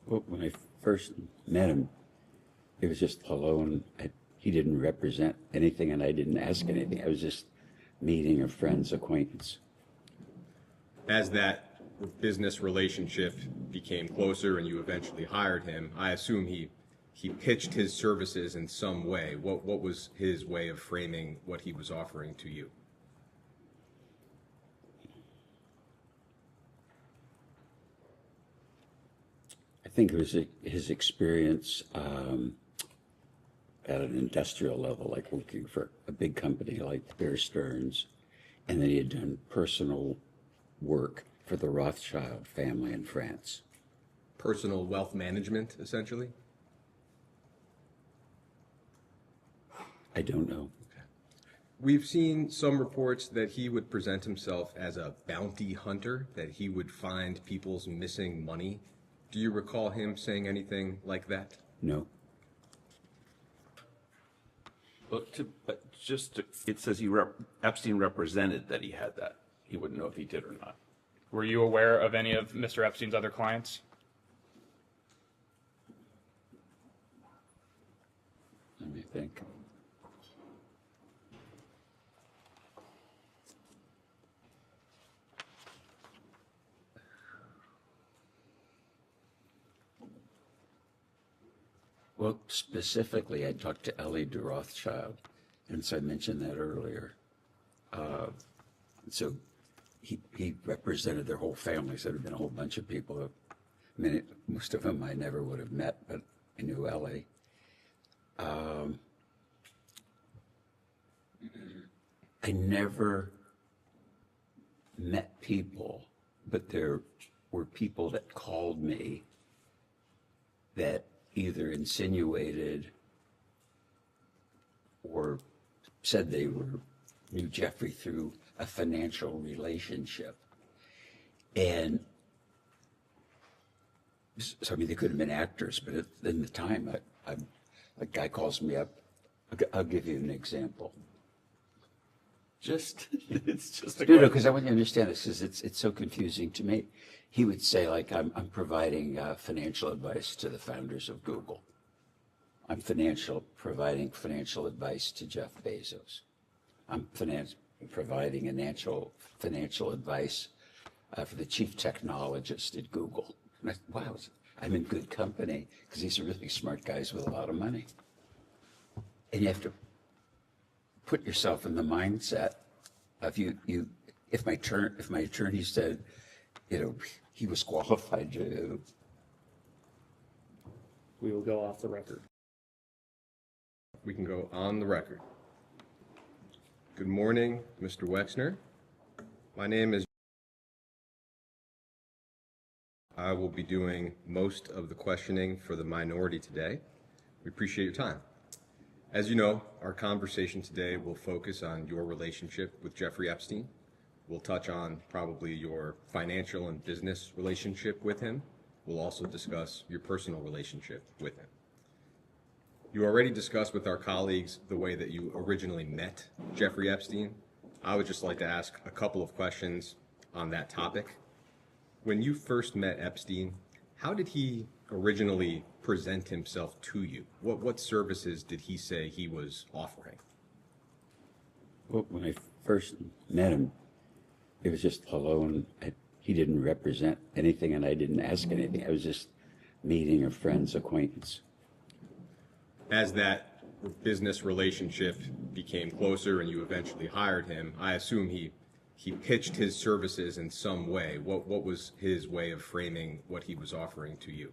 Well, when I first met him, it was just hello, and he didn't represent anything, and I didn't ask anything. I was just meeting a friend's acquaintance. As that business relationship became closer and you eventually hired him, I assume he pitched his services in some way. What was his way of framing what he was offering to you? I think it was his experience at an industrial level, like working for a big company like Bear Stearns, and then he had done personal work for the Rothschild family in France. Personal wealth management, essentially? I don't know. We've seen some reports that he would present himself as a bounty hunter, that he would find people's missing money. Do you recall him saying anything like that? No. Well, it says Epstein represented that he had that. He wouldn't know if he did or not. Were you aware of any of Mr. Epstein's other clients? Let me think. Well, specifically, I talked to Ellie de Rothschild, and so I mentioned that earlier. So he represented their whole family, so there had been a whole bunch of people. Most of them I never would have met, but I knew Ellie. I never met people, but there were people that called me that either insinuated or said they knew Jeffrey through a financial relationship. And so, I mean, they could have been actors, but in the time, a guy calls me up. I'll give you an example. It's just a No, question. because I want you to understand this, because it's so confusing to me. He would say, like, I'm providing financial advice to the founders of Google. I'm providing financial advice to Jeff Bezos. I'm providing financial advice for the chief technologist at Google. And wow, I'm in good company, because these are really smart guys with a lot of money. And you have to put yourself in the mindset of if my attorney said, he was qualified to. We will go off the record. We can go on the record. Good morning, Mr. Wexner. My name is. I will be doing most of the questioning for the minority today. We appreciate your time. As you know, our conversation today will focus on your relationship with Jeffrey Epstein. We'll touch on probably your financial and business relationship with him. We'll also discuss your personal relationship with him. You already discussed with our colleagues the way that you originally met Jeffrey Epstein. I would just like to ask a couple of questions on that topic. When you first met Epstein, how did he originally present himself to you? What services did he say he was offering? Well, when I first met him, it was just hello, and he didn't represent anything, and I didn't ask anything. I was just meeting a friend's acquaintance. As that business relationship became closer and you eventually hired him, I assume he pitched his services in some way. What was his way of framing what he was offering to you?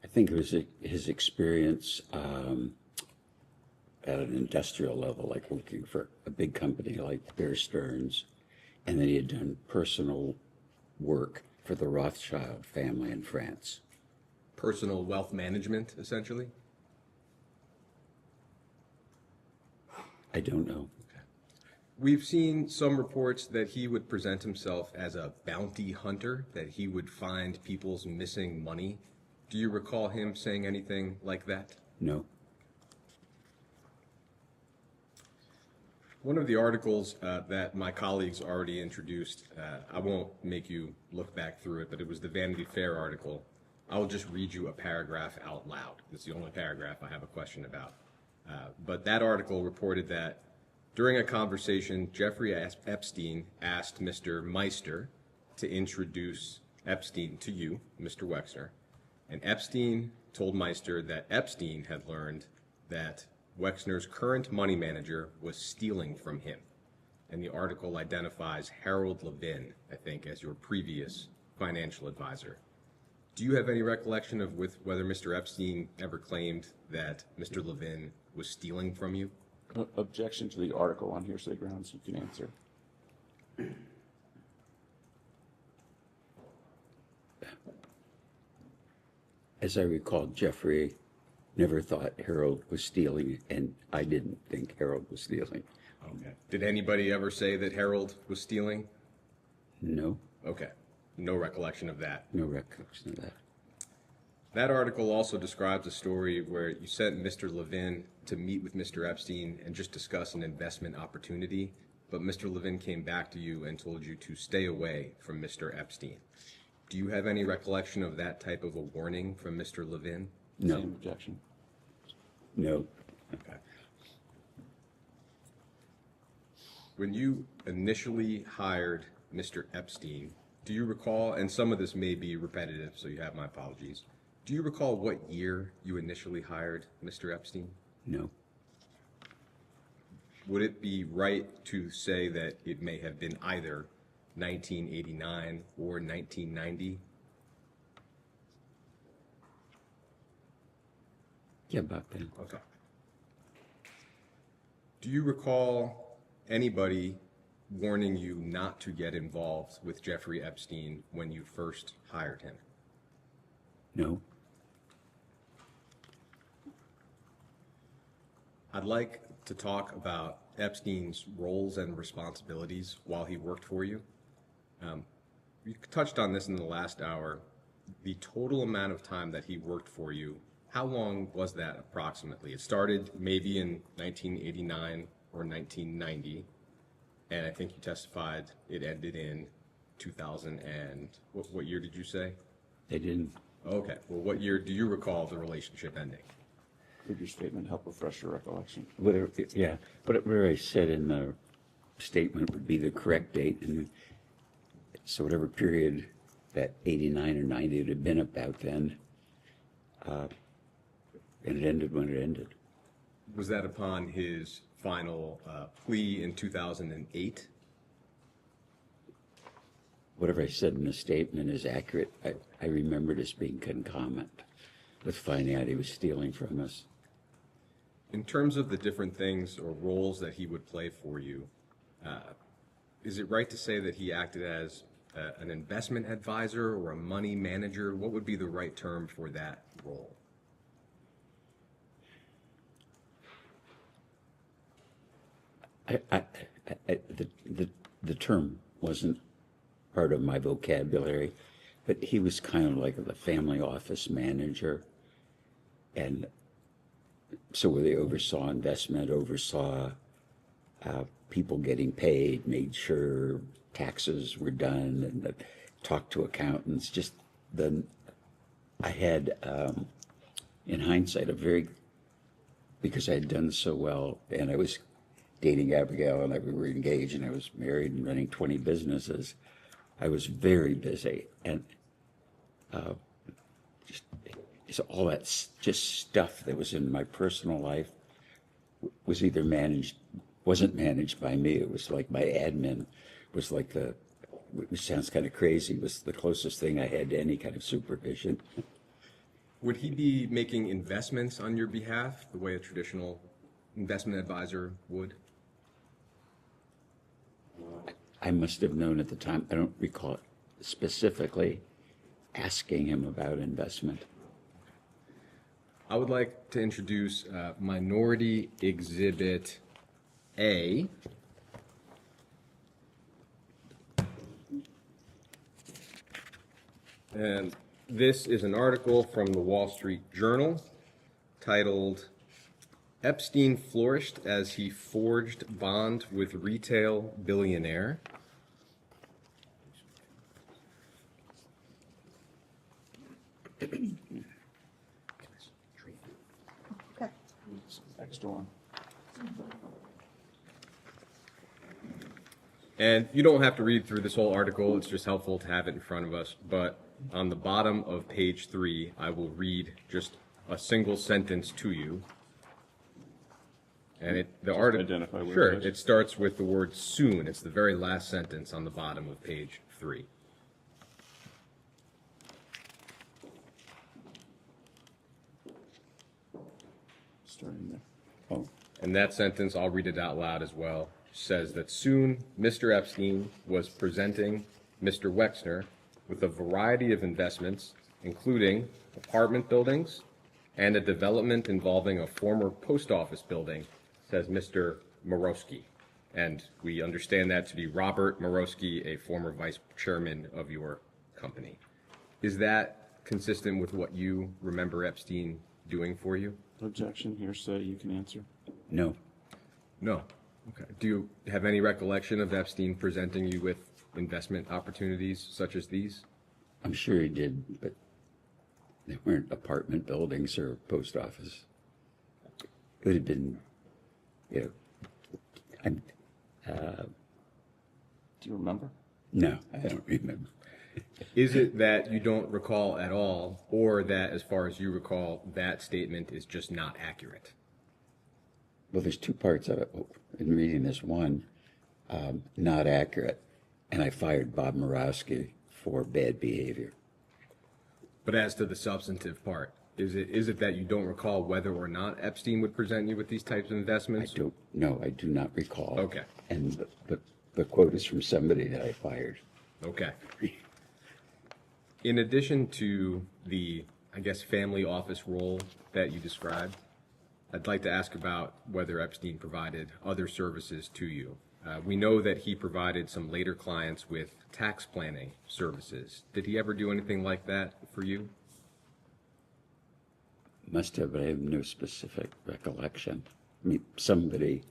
I think it was his experience at an industrial level, like working for a big company like Bear Stearns, and then he had done personal work for the Rothschild family in France. Personal wealth management, essentially? I don't know. We've seen some reports that he would present himself as a bounty hunter, that he would find people's missing money. Do you recall him saying anything like that? No. One of the articles that my colleagues already introduced, I won't make you look back through it, but it was the Vanity Fair article. I will just read you a paragraph out loud. It's the only paragraph I have a question about. But that article reported that during a conversation, Jeffrey Epstein asked Mr. Meister to introduce Epstein to you, Mr. Wexner, and Epstein told Meister that Epstein had learned that Wexner's current money manager was stealing from him. And the article identifies Harold Levin, I think, as your previous financial advisor. Do you have any recollection of whether Mr. Epstein ever claimed that Mr. Levin was stealing from you? Objection to the article on hearsay grounds, you can answer. As I recall, Jeffrey never thought Harold was stealing, and I didn't think Harold was stealing. Okay. Did anybody ever say that Harold was stealing? No, Okay. No recollection of that. no recollection of that. That article also describes a story where you sent Mr. Levin to meet with Mr. Epstein and just discuss an investment opportunity, but Mr. Levin came back to you and told you to stay away from Mr. Epstein. Do you have any recollection of that type of a warning from Mr. Levin? No, Same objection. no. Okay. When you initially hired Mr. Epstein, do you recall, and some of this may be repetitive, so you have my apologies, do you recall what year you initially hired Mr. Epstein? No. Would it be right to say that it may have been either 1989 or 1990? Yeah, about then. Okay. Do you recall anybody warning you not to get involved with Jeffrey Epstein when you first hired him? No. I'd like to talk about Epstein's roles and responsibilities while he worked for you. You touched on this in the last hour. The total amount of time that he worked for you, how long was that approximately? It started maybe in 1989 or 1990, and I think you testified it ended in 2000 and, what year did you say? They didn't. Okay, well, what year do you recall the relationship ending? Would your statement help refresh your recollection? Whatever, yeah, whatever I said in the statement would be the correct date. And so whatever period that 89 or 90 would have been about then, and it ended when it ended. Was that upon his final plea in 2008? Whatever I said in the statement is accurate. I remember it as being concomitant with finding out he was stealing from us. In terms of the different things or roles that he would play for you, is it right to say that he acted as an investment advisor or a money manager? What would be the right term for that role? The term wasn't part of my vocabulary, but he was kind of like the family office manager. And so where they oversaw investment, oversaw people getting paid, made sure taxes were done, and talked to accountants. I had, in hindsight, because I had done so well, and I was dating Abigail, and we were engaged, and I was married and running 20 businesses. I was very busy, and just all that just stuff that was in my personal life was either wasn't managed by me. It was like my admin was like which sounds kind of crazy, was the closest thing I had to any kind of supervision. Would he be making investments on your behalf the way a traditional investment advisor would? I must have known at the time. I don't recall specifically asking him about investment. I would like to introduce Minority Exhibit A. And this is an article from the Wall Street Journal titled Epstein flourished as he forged bond with retail billionaire. Okay. Extra one. And you don't have to read through this whole article, it's just helpful to have it in front of us. But on the bottom of page 3, I will read just a single sentence to you. And identify where sure, it is. it starts with the word soon. It's the very last sentence on the bottom of page 3. Starting there. Oh, And that sentence, I'll read it out loud as well, says that soon Mr. Epstein was presenting Mr. Wexner with a variety of investments, including apartment buildings and a development involving a former post office building, says Mr. Morosky. And we understand that to be Robert Morosky, a former vice chairman of your company. Is that consistent with what you remember Epstein doing for you? Objection, hearsay, you can answer. no. No. Okay. Do you have any recollection of Epstein presenting you with investment opportunities such as these? I'm sure he did, but they weren't apartment buildings or post office. It would have been, I'm, Do you remember? no, I don't remember. Is it that you don't recall at all, or that, as far as you recall, that statement is just not accurate? Well, there's two parts of it. In reading this one, not accurate, and I fired Bob Morosky for bad behavior. But as to the substantive part, is it that you don't recall whether or not Epstein would present you with these types of investments? I do not recall. Okay. And the quote is from somebody that I fired. Okay. In addition to the, I guess, family office role that you described, I'd like to ask about whether Epstein provided other services to you. We know that he provided some later clients with tax planning services. Did he ever do anything like that for you? Must have, but I have no specific recollection. I mean, somebody,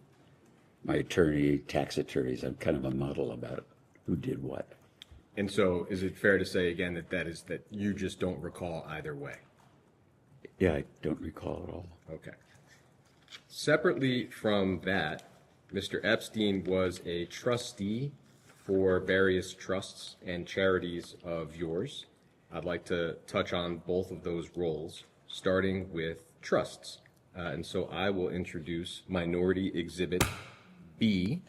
my attorney, tax attorneys, I'm kind of a muddle about who did what. And so is it fair to say again that you just don't recall either way? Yeah, I don't recall at all. Okay. Separately from that, Mr. Epstein was a trustee for various trusts and charities of yours. I'd like to touch on both of those roles, starting with trusts. And so I will introduce Minority Exhibit B.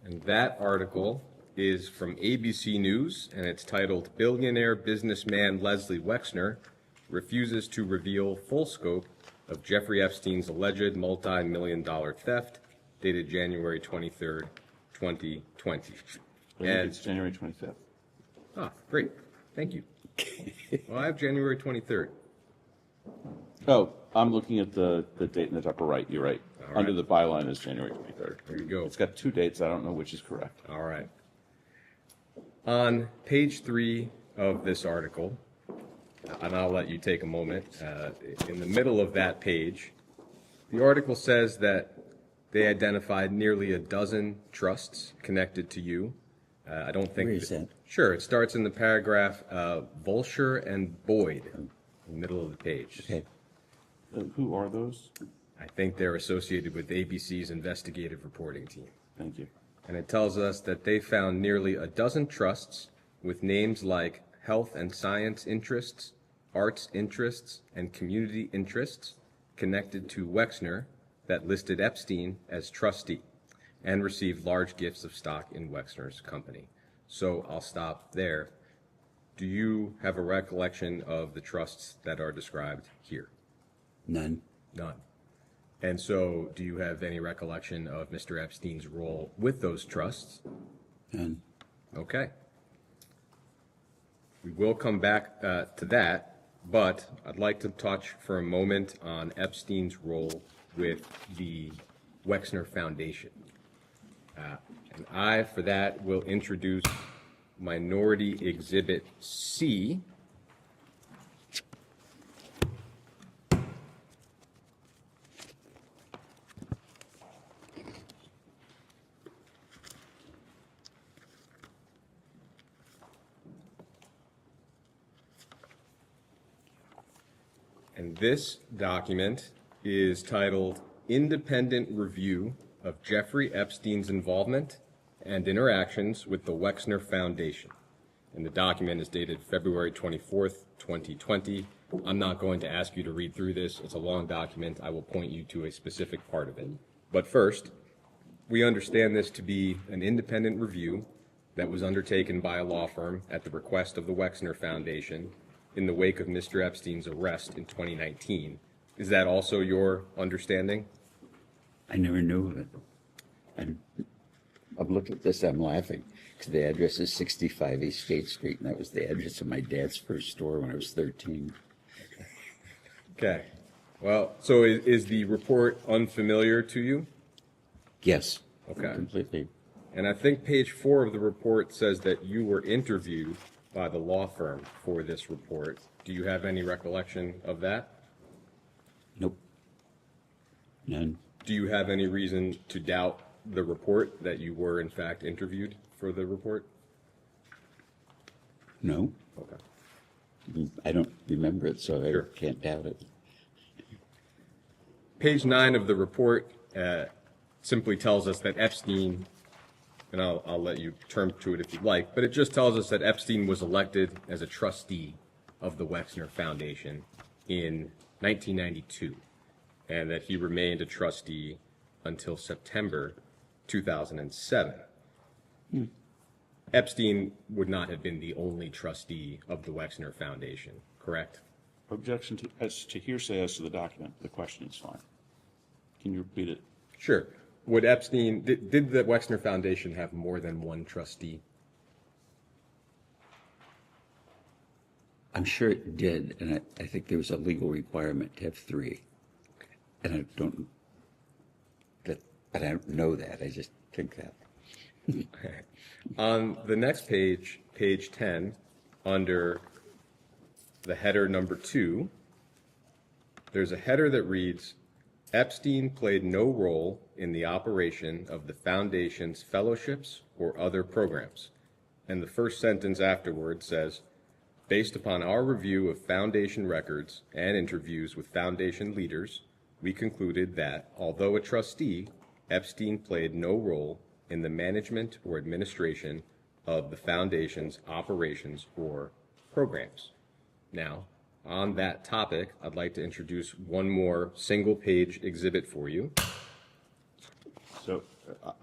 And that article is from ABC News, and it's titled, "Billionaire Businessman Leslie Wexner Refuses to Reveal Full Scope of Jeffrey Epstein's Alleged Multi-Million-Dollar Theft," dated January 23rd, 2020. And it's January 25th. Ah, great. Thank you. Well, I have January 23rd. Oh, I'm looking at the date in the upper right. You're right. All Under right. the byline is January 23rd. There you go. It's got two dates. I don't know which is correct. All right. On page 3 of this article, and I'll let you take a moment, in the middle of that page, the article says that they identified nearly a dozen trusts connected to you. I don't think... Where is that? Sure. It starts in the paragraph, Volsher and Boyd, in the middle of the page. Okay. Who are those? I think they're associated with ABC's investigative reporting team. Thank you. And it tells us that they found nearly a dozen trusts with names like health and science interests, arts interests, and community interests connected to Wexner that listed Epstein as trustee and received large gifts of stock in Wexner's company. So I'll stop there. Do you have a recollection of the trusts that are described here? None. None. And so do you have any recollection of Mr. Epstein's role with those trusts? None. Okay. We will come back to that, but I'd like to touch for a moment on Epstein's role with the Wexner Foundation. And I, for that, will introduce Minority Exhibit C. And this document is titled Independent Review of Jeffrey Epstein's Involvement and Interactions with the Wexner Foundation. And the document is dated February 24th, 2020. I'm not going to ask you to read through this. It's a long document. I will point you to a specific part of it. But first, we understand this to be an independent review that was undertaken by a law firm at the request of the Wexner Foundation in the wake of Mr. Epstein's arrest in 2019. Is that also your understanding? I never knew of it. And I've looked at this, I'm laughing, because the address is 65 East State Street, and that was the address of my dad's first store when I was 13. Okay. Well, so is the report unfamiliar to you? Yes. Okay. Completely. And I think page 4 of the report says that you were interviewed by the law firm for this report. Do you have any recollection of that? Nope. None. Do you have any reason to doubt the report, that you were in fact interviewed for the report? No. Okay. I don't remember it, so Sure. I can't doubt it. Page 9 of the report simply tells us that Epstein, and I'll let you turn to it if you'd like, but it just tells us that Epstein was elected as a trustee of the Wexner Foundation in 1992, and that he remained a trustee until September 2007. Epstein would not have been the only trustee of the Wexner Foundation, correct? Objection to, as to hearsay as to the document. The question is fine. Can you repeat it? Sure. Would Epstein, did the Wexner Foundation have more than one trustee? I'm sure it did, and I think there was a legal requirement to have 3. And I don't know that. I just think that. On the next page, page 10, under the header number 2, there's a header that reads, Epstein played no role in the operation of the Foundation's fellowships or other programs. And the first sentence afterward says, based upon our review of Foundation records and interviews with Foundation leaders, we concluded that, although a trustee, Epstein played no role in the management or administration of the Foundation's operations or programs. Now, on that topic, I'd like to introduce one more single-page exhibit for you. So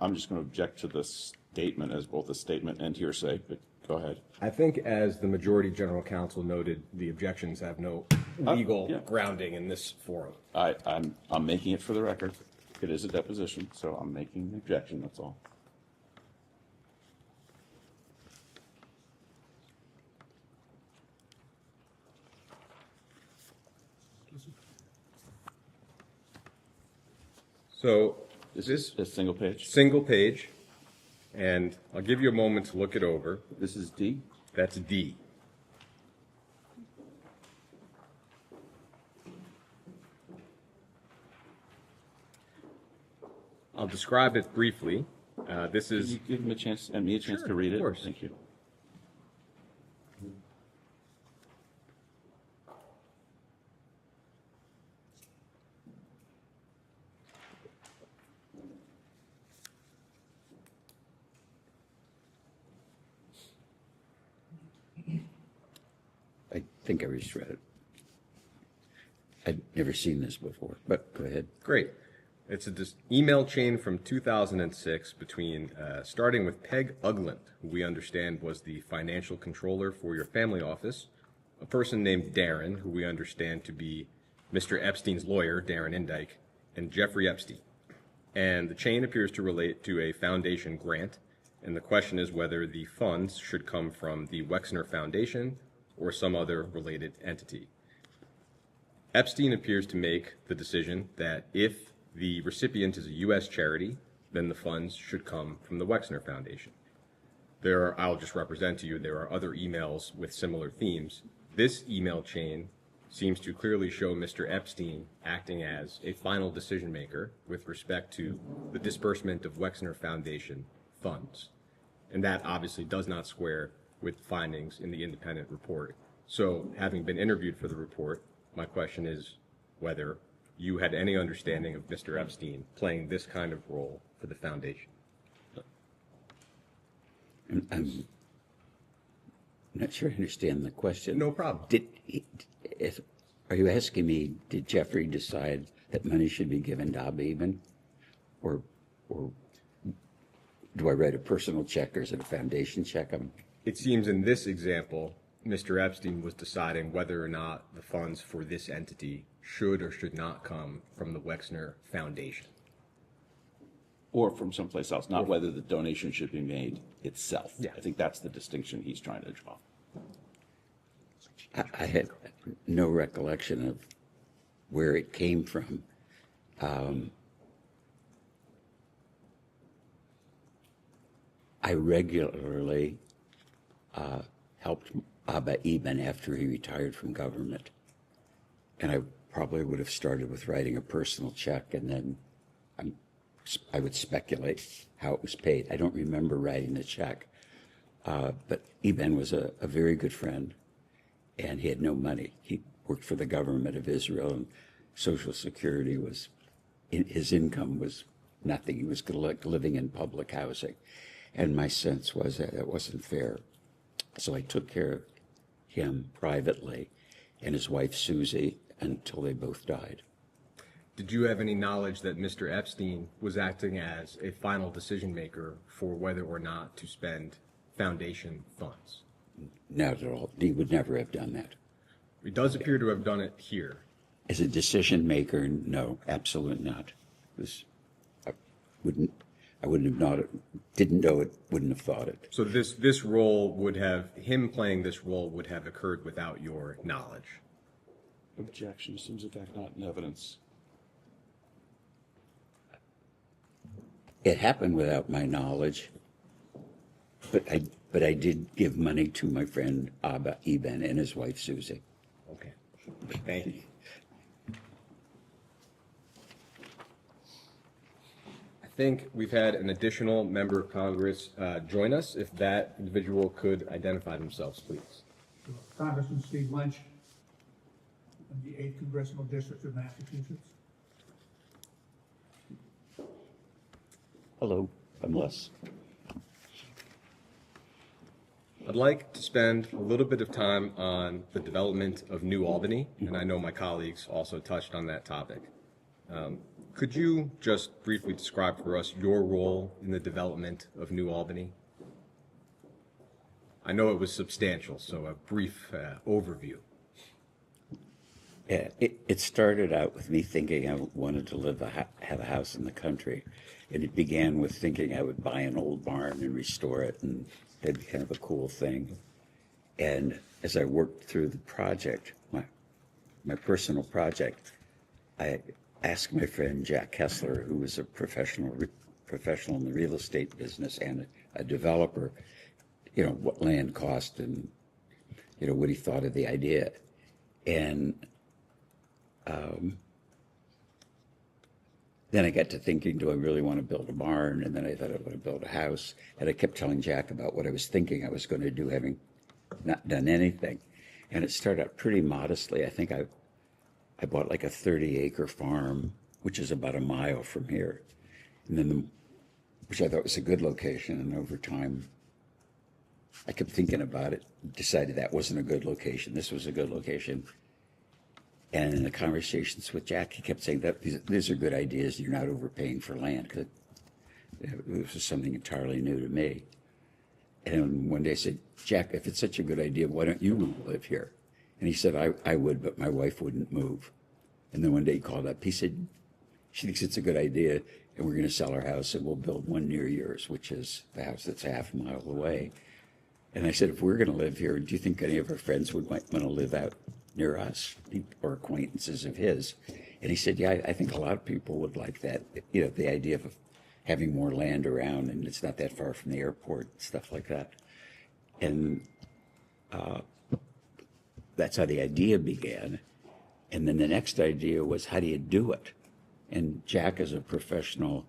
I'm just going to object to this statement as both a statement and hearsay, but go ahead. I think, as the majority general counsel noted, the objections have no legal yeah. grounding in this forum. I'm making it for the record. It is a deposition, so I'm making an objection, that's all. So, Is this a single page? single page, and I'll give you a moment to look it over. This is D? That's D. I'll describe it briefly. This Can is you give him a chance, and me a chance to read it? of course. Thank you. I think I just read it. I'd never seen this before, but go ahead. great. It's a email chain from 2006 between, starting with Peg Ugland, who we understand was the financial controller for your family office, a person named Darren, who we understand to be Mr. Epstein's lawyer, Darren Indyke, and Jeffrey Epstein. And the chain appears to relate to a foundation grant, and the question is whether the funds should come from the Wexner Foundation or some other related entity. Epstein appears to make the decision that if the recipient is a U.S. charity, then the funds should come from the Wexner Foundation. I'll just represent to you, there are other emails with similar themes. This email chain seems to clearly show Mr. Epstein acting as a final decision maker with respect to the disbursement of Wexner Foundation funds. And that obviously does not square with findings in the independent report. So, having been interviewed for the report, my question is whether you had any understanding of Mr. Epstein playing this kind of role for the foundation. I'm not sure I understand the question. No problem. Are you asking me, did Jeffrey decide that money should be given to Abiban? Or do I write a personal check or is it a foundation check? It seems in this example, Mr. Epstein was deciding whether or not the funds for this entity should or should not come from the Wexner Foundation. Or from someplace else, not whether the donation should be made itself. Yeah. I think that's the distinction he's trying to draw. I had no recollection of where it came from. I regularly helped Abba Eben after he retired from government. And I probably would have started with writing a personal check, and then I would speculate how it was paid. I don't remember writing the check. But Eben was a very good friend, and he had no money. He worked for the government of Israel, and Social Security his income was nothing. He was living in public housing. And my sense was that it wasn't fair. So I took care of him privately and his wife, Susie, until they both died. Did you have any knowledge that Mr. Epstein was acting as a final decision maker for whether or not to spend foundation funds? Not at all. He would never have done that. He does appear to have done it here. As a decision maker, no, absolutely not. I wouldn't have known it, didn't know it, wouldn't have thought it. So him playing this role would have occurred without your knowledge. Objection seems in fact not in evidence. It happened without my knowledge, but I did give money to my friend Abba Eben and his wife Susie. Okay. Thank you. I think we've had an additional member of Congress join us. If that individual could identify themselves, please. Congressman Steve Lynch, from the 8th Congressional District of Massachusetts. Hello, I'm Les. I'd like to spend a little bit of time on the development of New Albany, and I know my colleagues also touched on that topic. Could you just briefly describe for us your role in the development of New Albany? I know it was substantial, so a brief overview. Yeah, it started out with me thinking I wanted to have a house in the country, and it began with thinking I would buy an old barn and restore it, and that'd be kind of a cool thing. And as I worked through the project, my personal project, I asked my friend Jack Kessler, who was a professional in the real estate business and a developer, what land cost and what he thought of the idea. And then I got to thinking, do I really want to build a barn? And then I thought I want to build a house. And I kept telling Jack about what I was thinking I was going to do, having not done anything. And it started out pretty modestly. I think I bought like a 30-acre farm, which is about a mile from here. And then, which I thought was a good location. And over time, I kept thinking about it, decided that wasn't a good location. This was a good location. And in the conversations with Jack, he kept saying that these are good ideas. You're not overpaying for land, because this was something entirely new to me. And one day I said, Jack, if it's such a good idea, why don't you live here? And he said, I would, but my wife wouldn't move. And then one day he called up. He said, she thinks it's a good idea, and we're going to sell our house, and we'll build one near yours, which is the house that's half a mile away. And I said, if we're going to live here, do you think any of our friends would want to live out near us or acquaintances of his? And he said, yeah, I think a lot of people would like that, you know, the idea of having more land around, and it's not that far from the airport, stuff like that. And that's how the idea began. And then the next idea was, how do you do it? And Jack is a professional,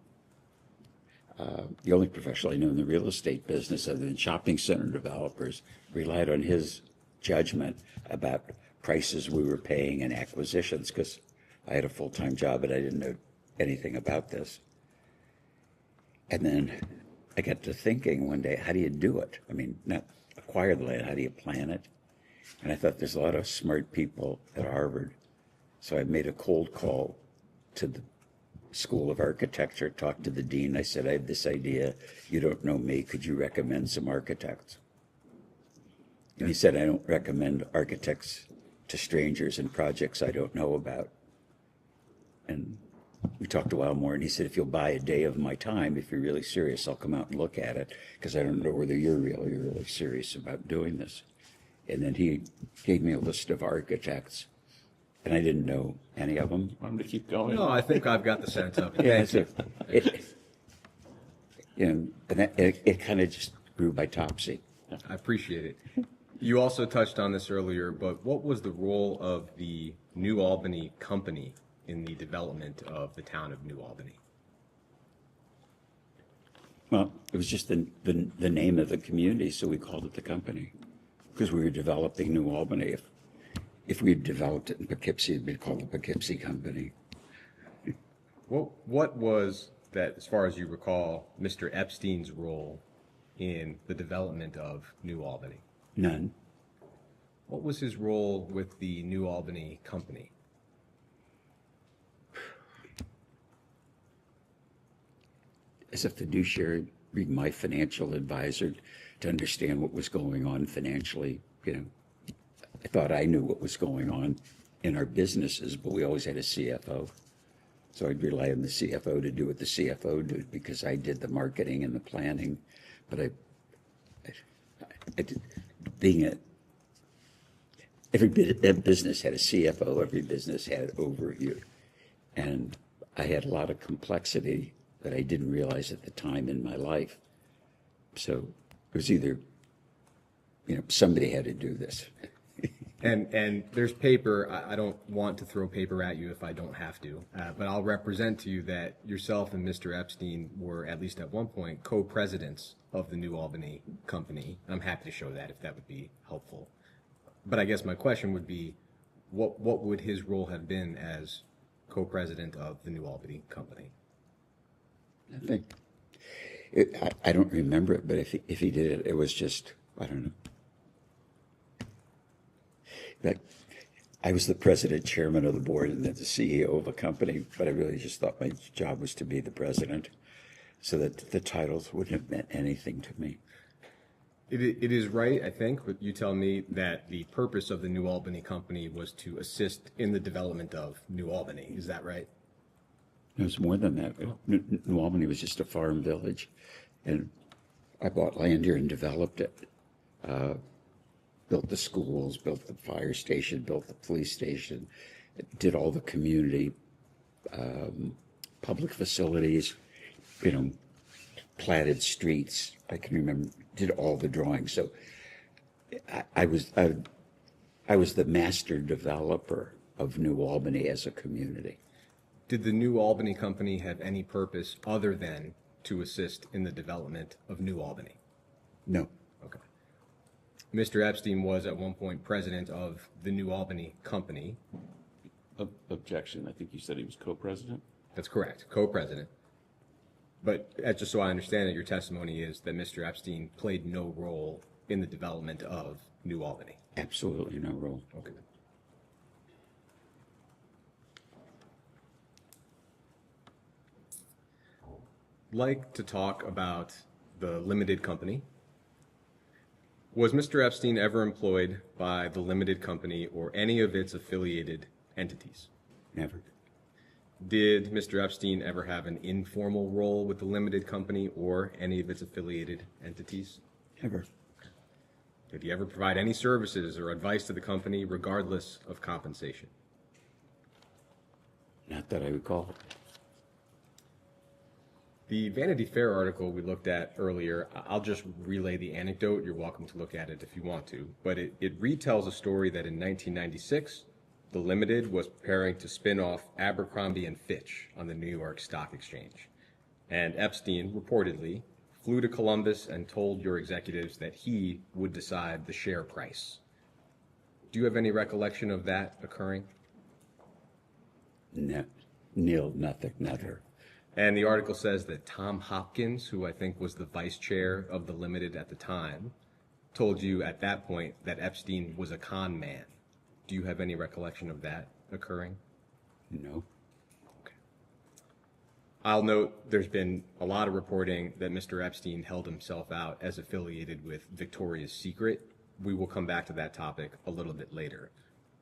the only professional I know in the real estate business other than shopping center developers, relied on his judgment about prices we were paying and acquisitions, because I had a full-time job and I didn't know anything about this. And then I got to thinking one day, how do you do it? I mean, not acquire the land, how do you plan it? And I thought there's a lot of smart people at Harvard. So I made a cold call to the School of Architecture, talked to the dean. I said, I have this idea. You don't know me. Could you recommend some architects? And he said, I don't recommend architects to strangers and projects I don't know about. And we talked a while more, and he said, if you'll buy a day of my time, if you're really serious, I'll come out and look at it, because I don't know whether you're really serious about doing this. And then he gave me a list of architects, and I didn't know any of them. Want him to keep going? No, I think I've got the sense of it. Yeah, so it kind of just grew by Topsy. I appreciate it. You also touched on this earlier, but what was the role of the New Albany Company in the development of the town of New Albany? Well, it was just the name of the community, so we called it the company, because we were developing New Albany. If we had developed it in Poughkeepsie, it'd be called the Poughkeepsie Company. What was that, as far as you recall, Mr. Epstein's role in the development of New Albany? None. What was his role with the New Albany Company? As a fiduciary, being my financial advisor to understand what was going on financially. You know, I thought I knew what was going on in our businesses, but we always had a CFO. So I'd rely on the CFO to do what the CFO did, because I did the marketing and the planning. But every business had a CFO, every business had an overview. And I had a lot of complexity that I didn't realize at the time in my life. So it was either, you know, somebody had to do this. And there's paper. I don't want to throw paper at you if I don't have to, but I'll represent to you that yourself and Mr. Epstein were, at least at one point, co-presidents of the New Albany Company. I'm happy to show that if that would be helpful. But I guess my question would be, what would his role have been as co-president of the New Albany Company? I think, I don't remember it, but if he did it, it was just, I don't know. That I was the president, chairman of the board, and then the CEO of a company, but I really just thought my job was to be the president, so that the titles wouldn't have meant anything to me. It is right, I think, but you tell me that the purpose of the New Albany Company was to assist in the development of New Albany. Is that right? It was more than that. New Albany was just a farm village, and I bought land here and developed it. Built the schools, built the fire station, built the police station, did all the community public facilities, you know, platted streets. I can remember, did all the drawings. So I was the master developer of New Albany as a community. Did the New Albany Company have any purpose other than to assist in the development of New Albany? No. Okay. Mr. Epstein was at one point president of the New Albany Company. Objection. I think you said he was co-president. That's correct, co-president. But just so I understand it, your testimony is that Mr. Epstein played no role in the development of New Albany. Absolutely no role. Okay. I'd like to talk about the limited company. Was Mr. Epstein ever employed by the limited company or any of its affiliated entities? Never. Did Mr. Epstein ever have an informal role with the limited company or any of its affiliated entities? Never. Did he ever provide any services or advice to the company regardless of compensation? Not that I recall. The Vanity Fair article we looked at earlier, I'll just relay the anecdote. You're welcome to look at it if you want to. But it retells a story that in 1996, the Limited was preparing to spin off Abercrombie and Fitch on the New York Stock Exchange. And Epstein, reportedly, flew to Columbus and told your executives that he would decide the share price. Do you have any recollection of that occurring? No, nil, nothing, never. And the article says that Tom Hopkins, who I think was the vice chair of the Limited at the time, told you at that point that Epstein was a con man. Do you have any recollection of that occurring? No. Okay. I'll note there's been a lot of reporting that Mr. Epstein held himself out as affiliated with Victoria's Secret. We will come back to that topic a little bit later.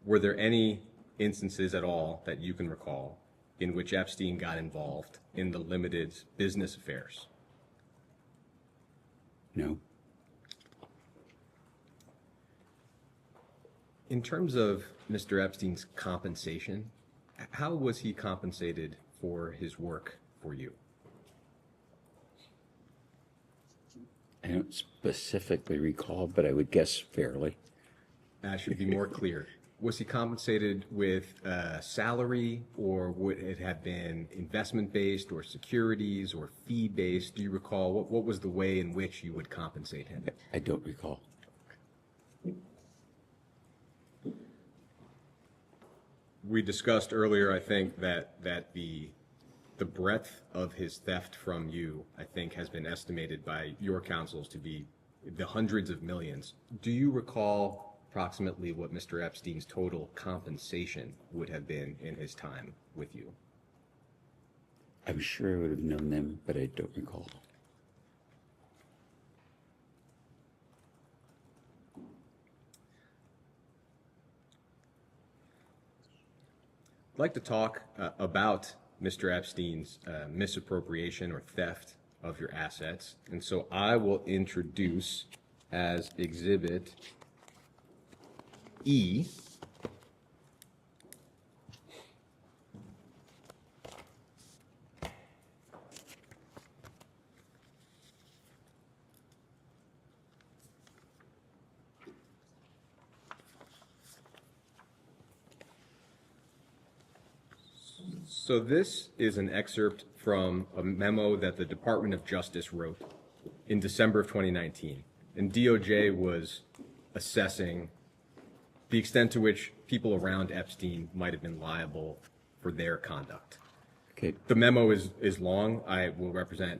Were there any instances at all that you can recall in which Epstein got involved in the Limited's business affairs? No. In terms of Mr. Epstein's compensation, how was he compensated for his work for you? I don't specifically recall, but I would guess fairly. I should be more clear. Was he compensated with salary, or would it have been investment-based or securities or fee-based? Do you recall? What was the way in which you would compensate him? I don't recall. We discussed earlier, I think, that the breadth of his theft from you, I think, has been estimated by your counsels to be the hundreds of millions. Do you recall approximately what Mr. Epstein's total compensation would have been in his time with you? I'm sure I would have known them, but I don't recall. I'd like to talk about Mr. Epstein's misappropriation or theft of your assets. And so I will introduce as Exhibit E So this is an excerpt from a memo that the Department of Justice wrote in December of 2019. And DOJ was assessing the extent to which people around Epstein might have been liable for their conduct. Okay. The memo is long. I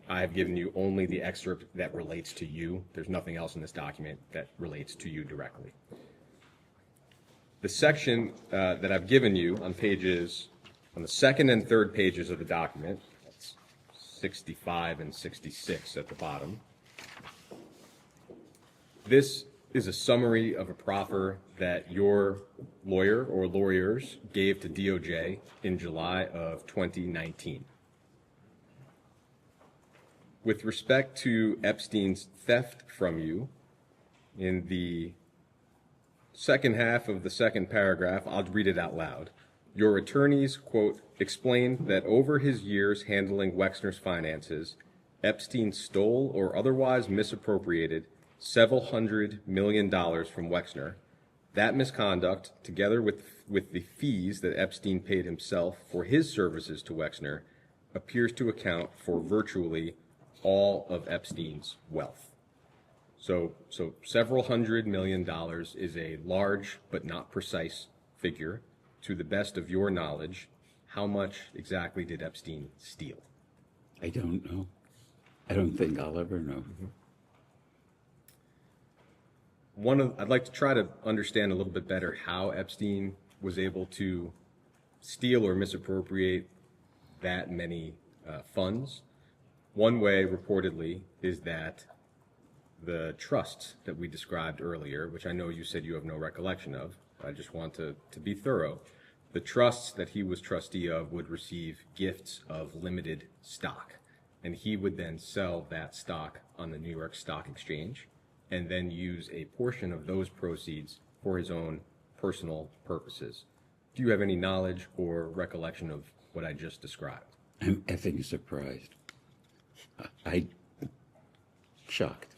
have given you only the excerpt that relates to you. There's nothing else in this document that relates to you directly. The section that I've given you on the second and third pages of the document, that's 65 and 66 at the bottom. This is a summary of a proffer that your lawyer or lawyers gave to DOJ in July of 2019. With respect to Epstein's theft from you, in the second half of the second paragraph, I'll read it out loud. Your attorneys, quote, explained that over his years handling Wexner's finances, Epstein stole or otherwise misappropriated several $100 million from Wexner. That misconduct, together with the fees that Epstein paid himself for his services to Wexner, appears to account for virtually all of Epstein's wealth. So several $100 million is a large but not precise figure. To the best of your knowledge, how much exactly did Epstein steal? I don't know. I don't think I'll ever know. I'd like to try to understand a little bit better how Epstein was able to steal or misappropriate that many funds. One way, reportedly, is that the trusts that we described earlier, which I know you said you have no recollection of, I just want to be thorough. The trusts that he was trustee of would receive gifts of limited stock, and he would then sell that stock on the New York Stock Exchange and then use a portion of those proceeds for his own personal purposes. Do you have any knowledge or recollection of what I just described? I'm effing surprised. I shocked.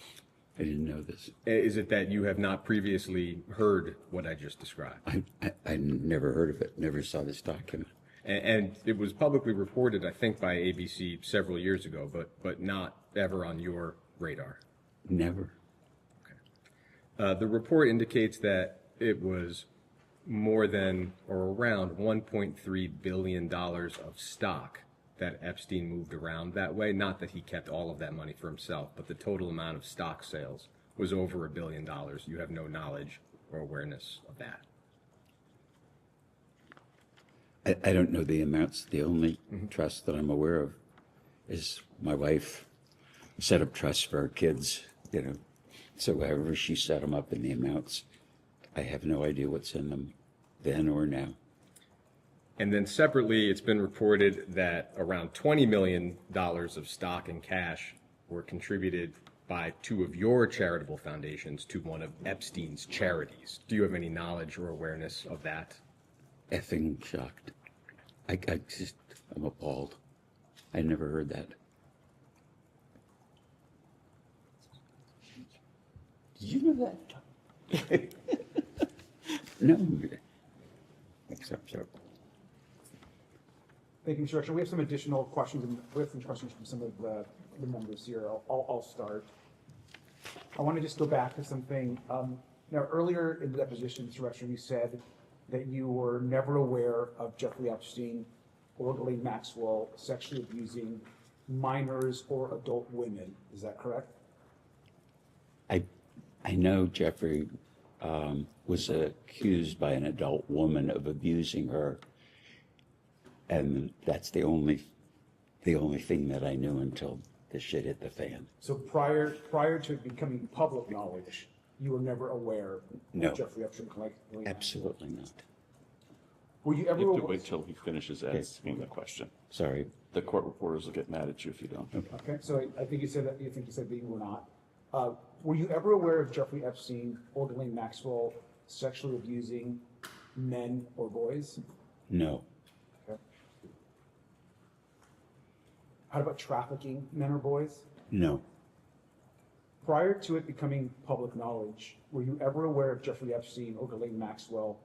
I didn't know this. Is it that you have not previously heard what I just described? I never heard of it, never saw this document. And it was publicly reported, I think, by ABC several years ago, but not ever on your radar. Never. The report indicates that it was more than or around $1.3 billion of stock that Epstein moved around that way. Not that he kept all of that money for himself, but the total amount of stock sales was over $1 billion. You have no knowledge or awareness of that. I don't know the amounts. The only trust that I'm aware of is my wife set up trusts for our kids, you know. So however she set them up in the amounts, I have no idea what's in them then or now. And then separately, it's been reported that around $20 million of stock and cash were contributed by two of your charitable foundations to one of Epstein's charities. Do you have any knowledge or awareness of that? Effing shocked. I'm appalled. I never heard that. Did you know that? No. Except so. Thank you, Mr. Director. We have some additional questions, and we have some questions from some of the members here. I'll start. I want to just go back to something. Now, earlier in the deposition, Mr. Director, you said that you were never aware of Jeffrey Epstein or Ghislaine Maxwell sexually abusing minors or adult women. Is that correct? I know Jeffrey was accused by an adult woman of abusing her, and that's the only thing that I knew until the shit hit the fan. So prior to it becoming public knowledge, you were never aware No. of Jeffrey Epstein? Ghislaine Absolutely not. Were you ever You have to aware? wait till he finishes asking the question. Sorry. The court reporters will get mad at you if you don't. Okay, so I think you said that, you said that you were not. Were you ever aware of Jeffrey Epstein or Ghislaine Maxwell sexually abusing men or boys? No. Okay. How about trafficking men or boys? No. Prior to it becoming public knowledge, were you ever aware of Jeffrey Epstein or Ghislaine Maxwell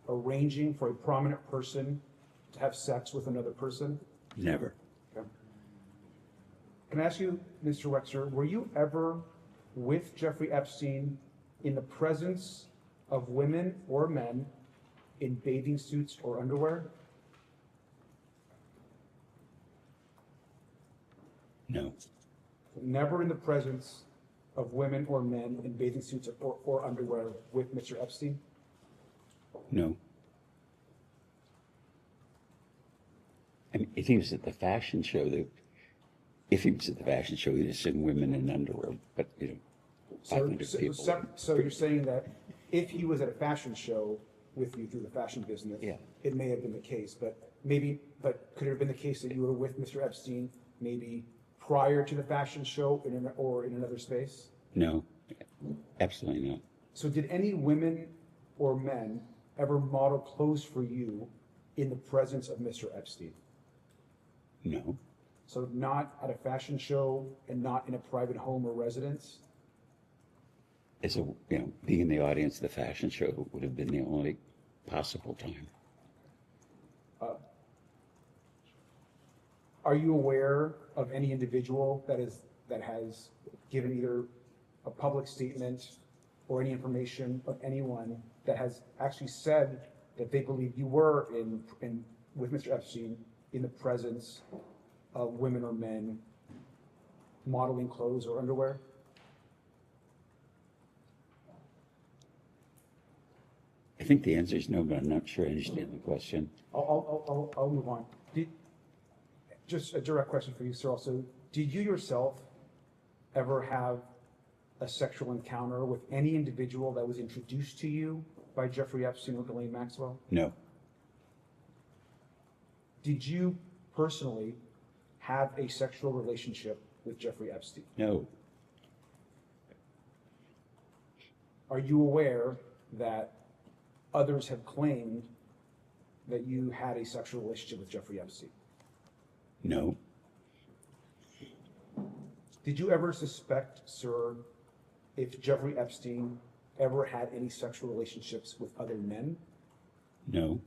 arranging for a prominent person to have sex with another person? Never. Okay. Can I ask you, Mr. Wexner, were you ever with Jeffrey Epstein in the presence of women or men in bathing suits or underwear? No. Never in the presence of women or men in bathing suits or underwear with Mr. Epstein? No. I mean, if he was at the fashion show, he'd have seen women in underwear, but, you know, 500 people. So you're saying that if he was at a fashion show with you through the fashion business, Yeah. it may have been the case, but could it have been the case that you were with Mr. Epstein maybe prior to the fashion show or in another space? No, absolutely not. So did any women or men ever model clothes for you in the presence of Mr. Epstein? No. So not at a fashion show and not in a private home or residence? Being in the audience at the fashion show would have been the only possible time. Are you aware of any individual that has given either a public statement or any information of anyone that has actually said that they believe you were with Mr. Epstein in the presence of women or men modeling clothes or underwear? I think the answer is no, but I'm not sure I understand the question. I'll move on. Just a direct question for you, sir. Also, did you yourself ever have a sexual encounter with any individual that was introduced to you by Jeffrey Epstein or Ghislaine Maxwell? No. Did you personally have a sexual relationship with Jeffrey Epstein? No. Are you aware that others have claimed that you had a sexual relationship with Jeffrey Epstein? No, Did you ever suspect, sir, if Jeffrey Epstein ever had any sexual relationships with other men? no,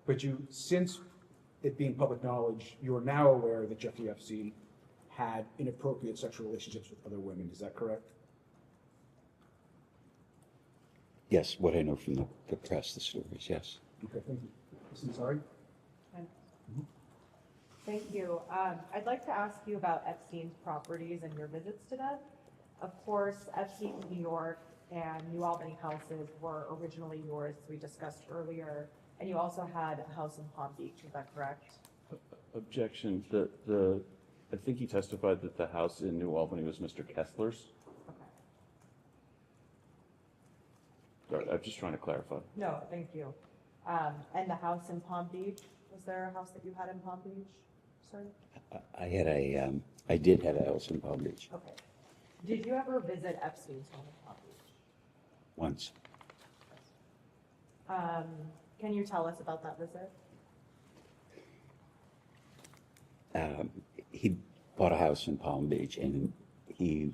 But you, since it being public knowledge, you are now aware that Jeffrey Epstein had inappropriate sexual relationships with other women. Is that correct? yes, what I know from the press, the stories, yes. Okay, thank you. Mrs. Ansari? Thank you. I'd like to ask you about Epstein's properties and your visits to them. Of course, Epstein's New York and New Albany houses were originally yours, as we discussed earlier, and you also had a house in Palm Beach, is that correct? Objection, I think he testified that the house in New Albany was Mr. Kessler's. Okay. Sorry, I'm just trying to clarify. No, thank you. And the house in Palm Beach, was there a house that you had in Palm Beach? Sorry? I did have a house in Palm Beach Okay. Did you ever visit Epstein's home in Palm Beach? once. Can you tell us about that visit? He bought a house in Palm Beach and he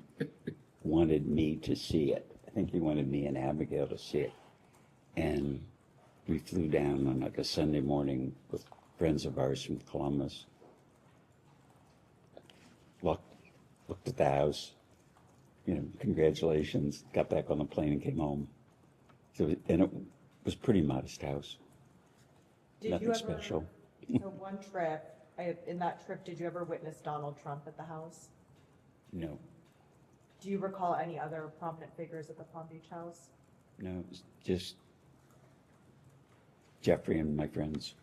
wanted me to see it. I think he wanted me and Abigail to see it. And we flew down on like a Sunday morning with friends of ours from Columbus. Looked at the house, congratulations, got back on the plane and came home. So, and it was a pretty modest house. Did Nothing you ever, special. So one trip, in that trip, did you ever witness Donald Trump at the house? No, Do you recall any other prominent figures at the Palm Beach house? no, it was just Jeffrey and my friends,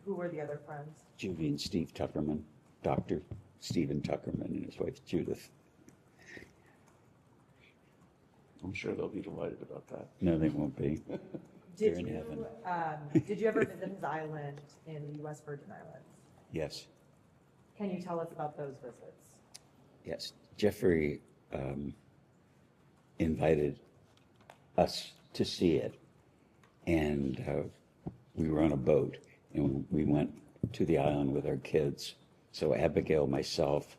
Who were the other friends? Judy and Steve Tuckerman, Dr. Stephen Tuckerman and his wife Judith. I'm sure they'll be delighted about that. No, they won't be. They're Did in you, heaven. did you ever visit his island in the U.S. Virgin Islands? Yes, Can you tell us about those visits? yes. Jeffrey invited us to see it, and we were on a boat, and we went to the island with our kids. So Abigail, myself,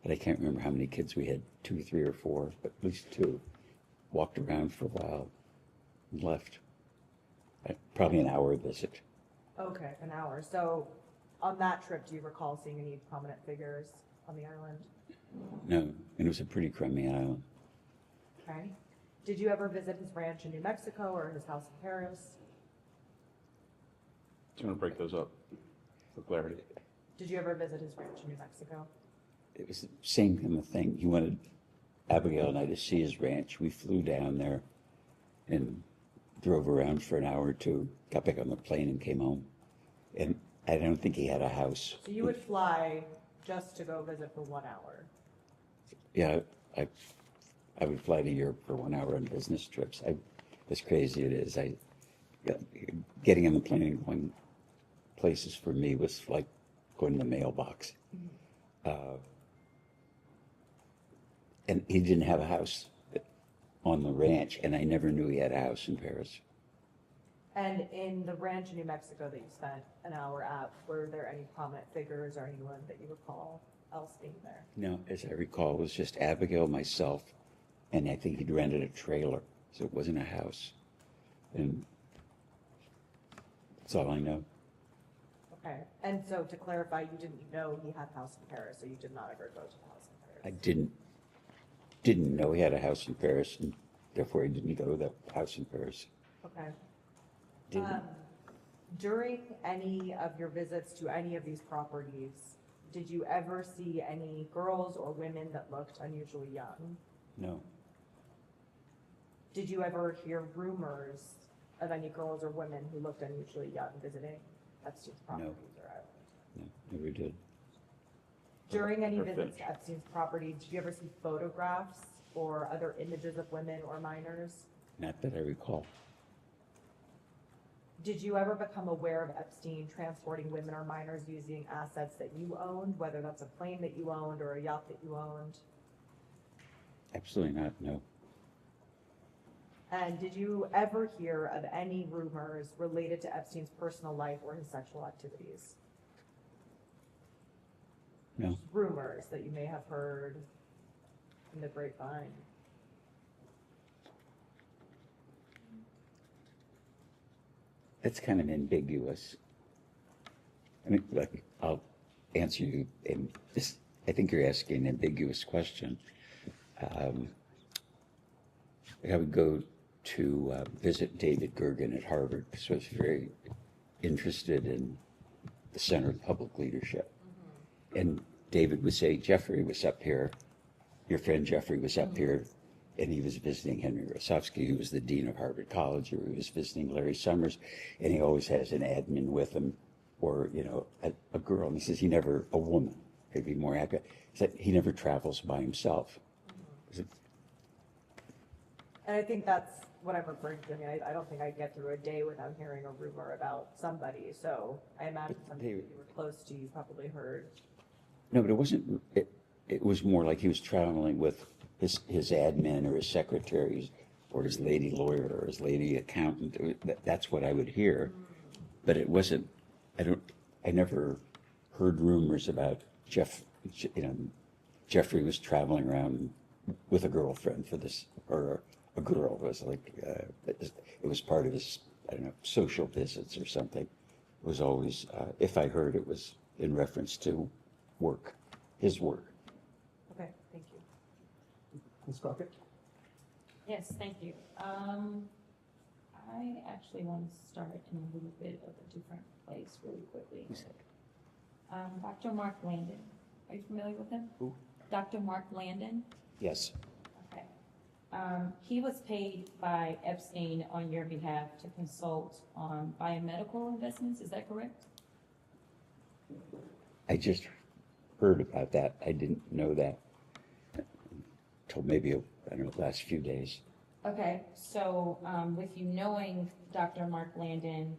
and I can't remember how many kids we had, 2, 3, or 4, but at least 2, walked around for a while and left. Probably an hour visit. Okay, an hour. So on that trip, do you recall seeing any prominent figures on the island? No, and it was a pretty crummy island. Okay. Did you ever visit his ranch in New Mexico or his house in Paris? Do you want to break those up for clarity? Did you ever visit his ranch in New Mexico? It was the same kind of thing. He wanted Abigail and I to see his ranch. We flew down there and drove around for an hour or two, got back on the plane and came home. And I don't think he had a house. So you would fly just to go visit for 1 hour? Yeah, I would fly to Europe for 1 hour on business trips. As crazy it is, getting on the plane and going places for me was like going to the mailbox. And he didn't have a house on the ranch, and I never knew he had a house in Paris. And in the ranch in New Mexico that you spent an hour at, were there any prominent figures or anyone that you recall else being there? No, as I recall, it was just Abigail, myself, and I think he'd rented a trailer, so it wasn't a house. And that's all I know. Okay. And so to clarify, you didn't know he had a house in Paris, so you did not ever go to the house in Paris? I didn't know he had a house in Paris, and therefore I didn't go to the house in Paris. Okay. Didn't. During any of your visits to any of these properties, did you ever see any girls or women that looked unusually young? No, Did you ever hear rumors of any girls or women who looked unusually young visiting Epstein's properties or island? no, never did. During any Or visits Finch. to Epstein's property, did you ever see photographs or other images of women or minors? Not that I recall. Did you ever become aware of Epstein transporting women or minors using assets that you owned, whether that's a plane that you owned or a yacht that you owned? Absolutely not, no. And did you ever hear of any rumors related to Epstein's personal life or his sexual activities? rumors that you may have heard in the grapevine? That's kind of ambiguous. I mean, like, I'll answer you in this. I think you're asking an ambiguous question. I would go to visit David Gergen at Harvard because I was very interested in the center of public leadership. And David would say, Jeffrey was up here, your friend Jeffrey was up here, and he was visiting Henry Rosofsky, who was the dean of Harvard College, or he was visiting Larry Summers, and he always has an admin with him, or, you know, a girl. And he says a woman, maybe more accurate. He said he never travels by himself. And I think that's what I'm referring to. I mean, I don't think I get through a day without hearing a rumor about somebody. So I imagine somebody that you were close to, you probably heard. No, but it wasn't, it was more like he was traveling with his admin or his secretaries or his lady lawyer or his lady accountant. That's what I would hear. But it wasn't, I never heard rumors about Jeffrey was traveling around with a girlfriend for this, or a girl. It was like, it was part of his, I don't know, social visits or something. It was always, if I heard, it was in reference to work, his work. Okay, thank you. Ms. Crockett? Yes, thank you. I actually want to start in a little bit of a different place really quickly. Dr. Mark Landon, are you familiar with him? Who? Dr. Mark Landon? Yes. Okay. He was paid by Epstein on your behalf to consult on biomedical investments, is that correct? I just heard about that. I didn't know that until maybe, I don't know, the last few days. Okay, so with you knowing Dr. Mark Landon,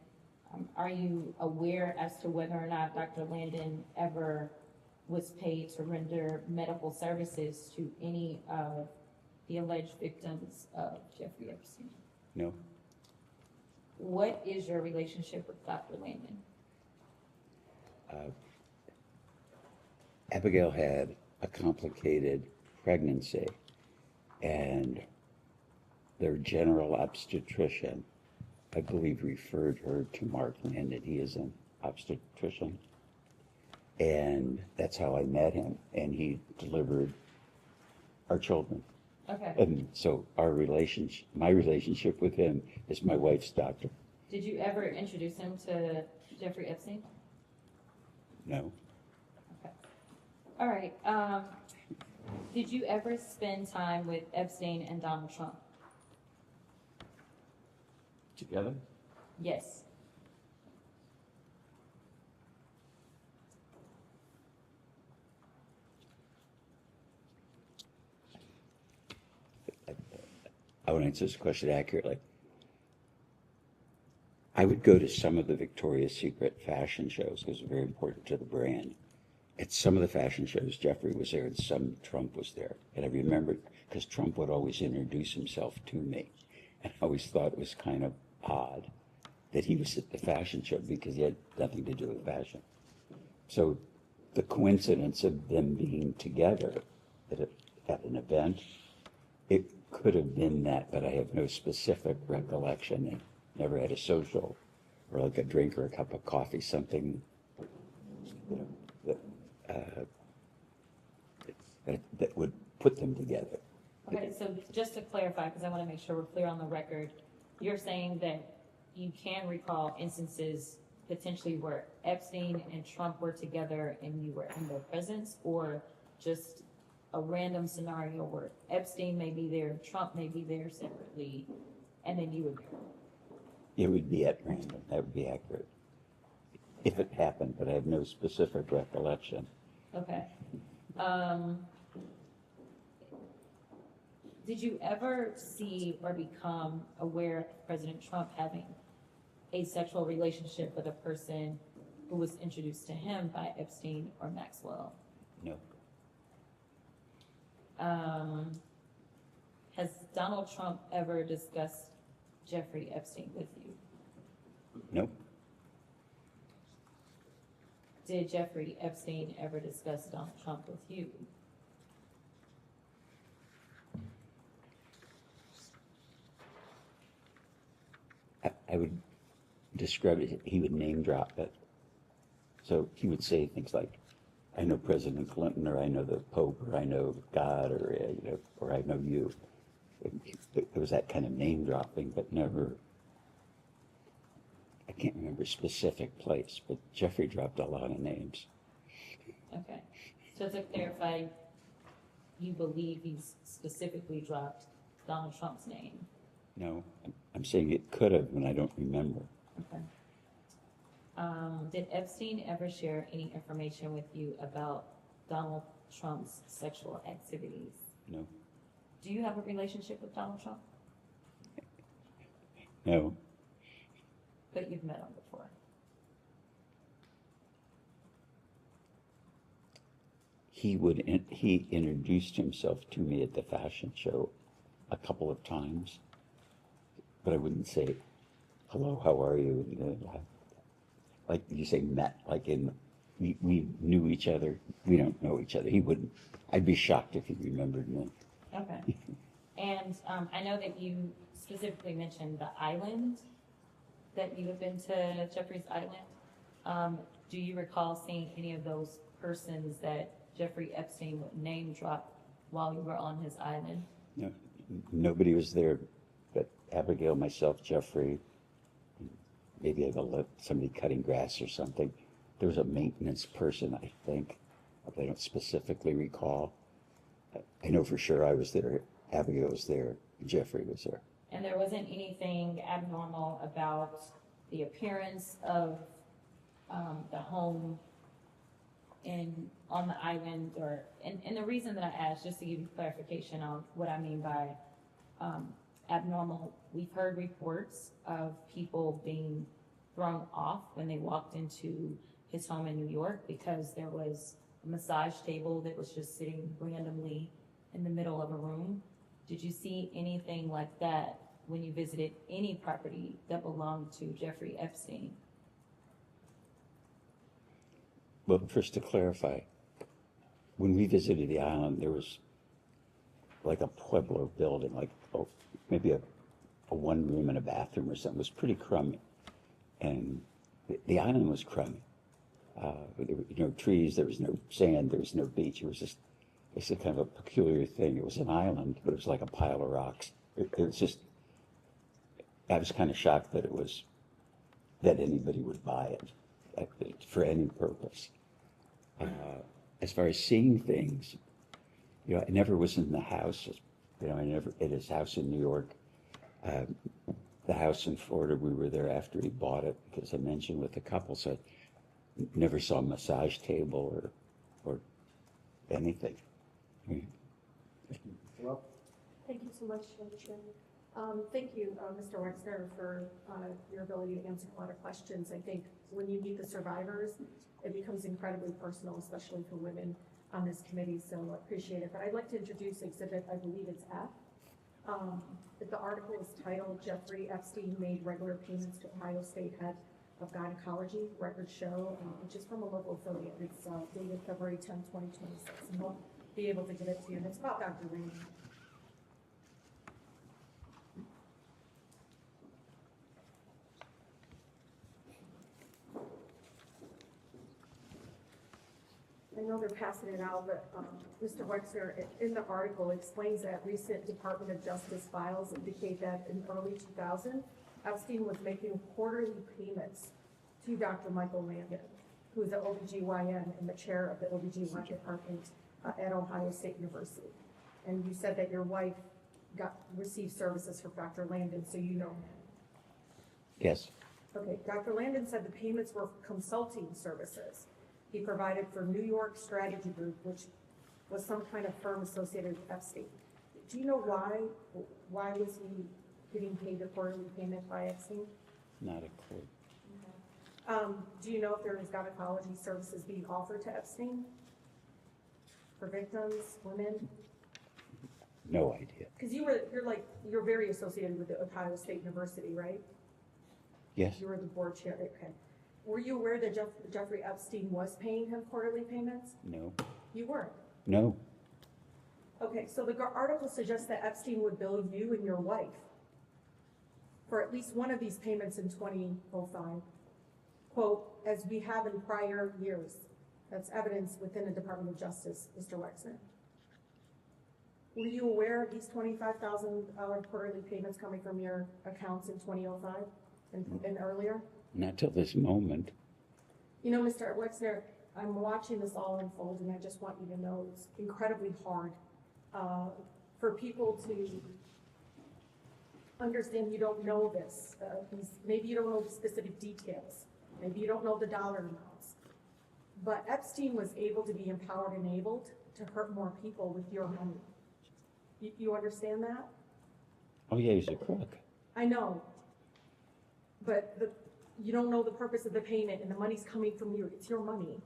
are you aware as to whether or not Dr. Landon ever was paid to render medical services to any of the alleged victims of Jeffrey Epstein? No? What is your relationship with Dr. Landon? Abigail had a complicated pregnancy, and their general obstetrician, I believe, referred her to Mark Landon. He is an obstetrician. And that's how I met him, and he delivered our children. Okay. And so my relationship with him is my wife's doctor. Did you ever introduce him to Jeffrey Epstein? No. Okay. All right. Did you ever spend time with Epstein and Donald Trump? Together? Yes. I want to answer this question accurately. I would go to some of the Victoria's Secret fashion shows because it's very important to the brand. At some of the fashion shows, Jeffrey was there and some Trump was there. And I remembered because Trump would always introduce himself to me. And I always thought it was kind of odd that he was at the fashion show because he had nothing to do with fashion. So the coincidence of them being together at an event, it could have been that, but I have no specific recollection. They never had a social or like a drink or a cup of coffee, something, you know, that would put them together. Okay, so just to clarify, because I want to make sure we're clear on the record, you're saying that you can recall instances potentially where Epstein and Trump were together and you were in their presence, or just a random scenario where Epstein may be there, Trump may be there separately, and then you would be there? It would be at random. That would be accurate. If it happened, but I have no specific recollection. Okay. Did you ever see or become aware of President Trump having a sexual relationship with a person who was introduced to him by Epstein or Maxwell? No. Has Donald Trump ever discussed Jeffrey Epstein with you? Nope. did Jeffrey Epstein ever discuss Donald Trump with you? I would describe it, he would name drop it. So he would say things like, I know President Clinton, or I know the Pope, or I know God, or, or I know you. It was that kind of name dropping, but never, I can't remember a specific place, but Jeffrey dropped a lot of names. Okay, so to clarify, you believe he's specifically dropped Donald Trump's name? No, I'm saying it could have, and I don't remember. Okay. Did Epstein ever share any information with you about Donald Trump's sexual activities? No, Do you have a relationship with Donald Trump? no, But you've met him before. he introduced himself to me at the fashion show a couple of times, but I wouldn't say, hello, how are you? Like you say, met, like we knew each other. We don't know each other. He wouldn't. I'd be shocked if he remembered me. Okay. And I know that you specifically mentioned the island, that you have been to Jeffrey's Island. Do you recall seeing any of those persons that Jeffrey Epstein would name drop while you were on his island? No, nobody was there but Abigail, myself, Jeffrey. Maybe I somebody cutting grass or something. There was a maintenance person, I think, but I don't specifically recall. I know for sure I was there, Abigail was there, Jeffrey was there. And there wasn't anything abnormal about the appearance of the home on the island, and the reason that I asked, just to give you clarification on what I mean by abnormal, we've heard reports of people being thrown off when they walked into his home in New York because there was a massage table that was just sitting randomly in the middle of a room. Did you see anything like that when you visited any property that belonged to Jeffrey Epstein? Well, first to clarify, when we visited the island, there was like a Pueblo building, like maybe a one room and a bathroom or something. It was pretty crummy. And the island was crummy. There were no trees, there was no sand, there was no beach. It was just, it's a kind of a peculiar thing. It was an island, but it was like a pile of rocks. It was just, I was kind of shocked that that anybody would buy it for any purpose. As far as seeing things, I never was in the house. I never at his house in New York. The house in Florida, we were there after he bought it, because I mentioned with the couple, so I never saw a massage table or anything. Well, Thank you so much, Chairman. Thank you, Mr. Wexner, for your ability to answer a lot of questions. I think when you meet the survivors, it becomes incredibly personal, especially for women on this committee, so I appreciate it. But I'd like to introduce exhibit, I believe it's F. The article is titled, Jeffrey Epstein Made Regular Payments to Ohio State Head of Gynecology, Records Show, which is from a local affiliate. It's dated February 10, 2026, and we'll be able to get it to you. And it's about Dr. Landon. I know they're passing it out, but Mr. Wexner, in the article, explains that recent Department of Justice files indicate that in early 2000, Epstein was making quarterly payments to Dr. Michael Landon, who is the OBGYN and the chair of the OBGYN department at Ohio State University. And you said that your wife received services from Dr. Landon, so you know him. Yes. Okay, Dr. Landon said the payments were consulting services he provided for New York Strategy Group, which was some kind of firm associated with Epstein. Do you know why? Why was he getting paid a quarterly payment by Epstein? Not a clue. Do you know if there was gynecology services being offered to Epstein for victims, women? No idea. Because you're very associated with the Ohio State University, right? Yes. You were the board chair. Okay. Were you aware that Jeffrey Epstein was paying him quarterly payments? No, You weren't. no, Okay, so the article suggests that Epstein would bill you and your wife for at least one of these payments in 2005. Quote, as we have in prior years. That's evidence within the Department of Justice, Mr. Wexner. Were you aware of these $25,000 quarterly payments coming from your accounts in 2005 and earlier? not till this moment. You know, Mr. Wexner, I'm watching this all unfold, and I just want you to know it's incredibly hard for people to understand you don't know this. Maybe you don't know the specific details. Maybe you don't know the dollar amounts. But Epstein was able to be empowered and enabled to hurt more people with your money. You understand that? Oh yeah, he's a crook. I know. But you don't know the purpose of the payment, and the money's coming from you. It's your money.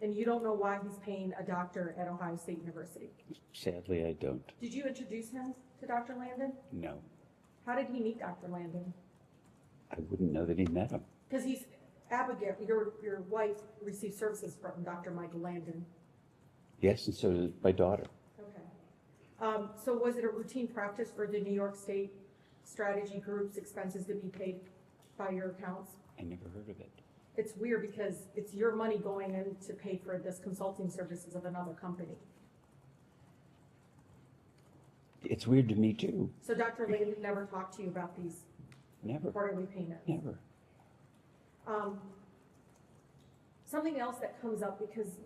And you don't know why he's paying a doctor at Ohio State University. Sadly, I don't. Did you introduce him to Dr. Landon? No, How did he meet Dr. Landon? I wouldn't know that he met him. Because Abigail, your wife received services from Dr. Michael Landon. Yes, and so did my daughter. Okay. So was it a routine practice for the New York State strategy group's expenses to be paid by your accounts? I never heard of it. It's weird because it's your money going in to pay for this consulting services of another company. It's weird to me too. So Dr. Landon never talked to you about these Never, quarterly payments? never. Something else that comes up, because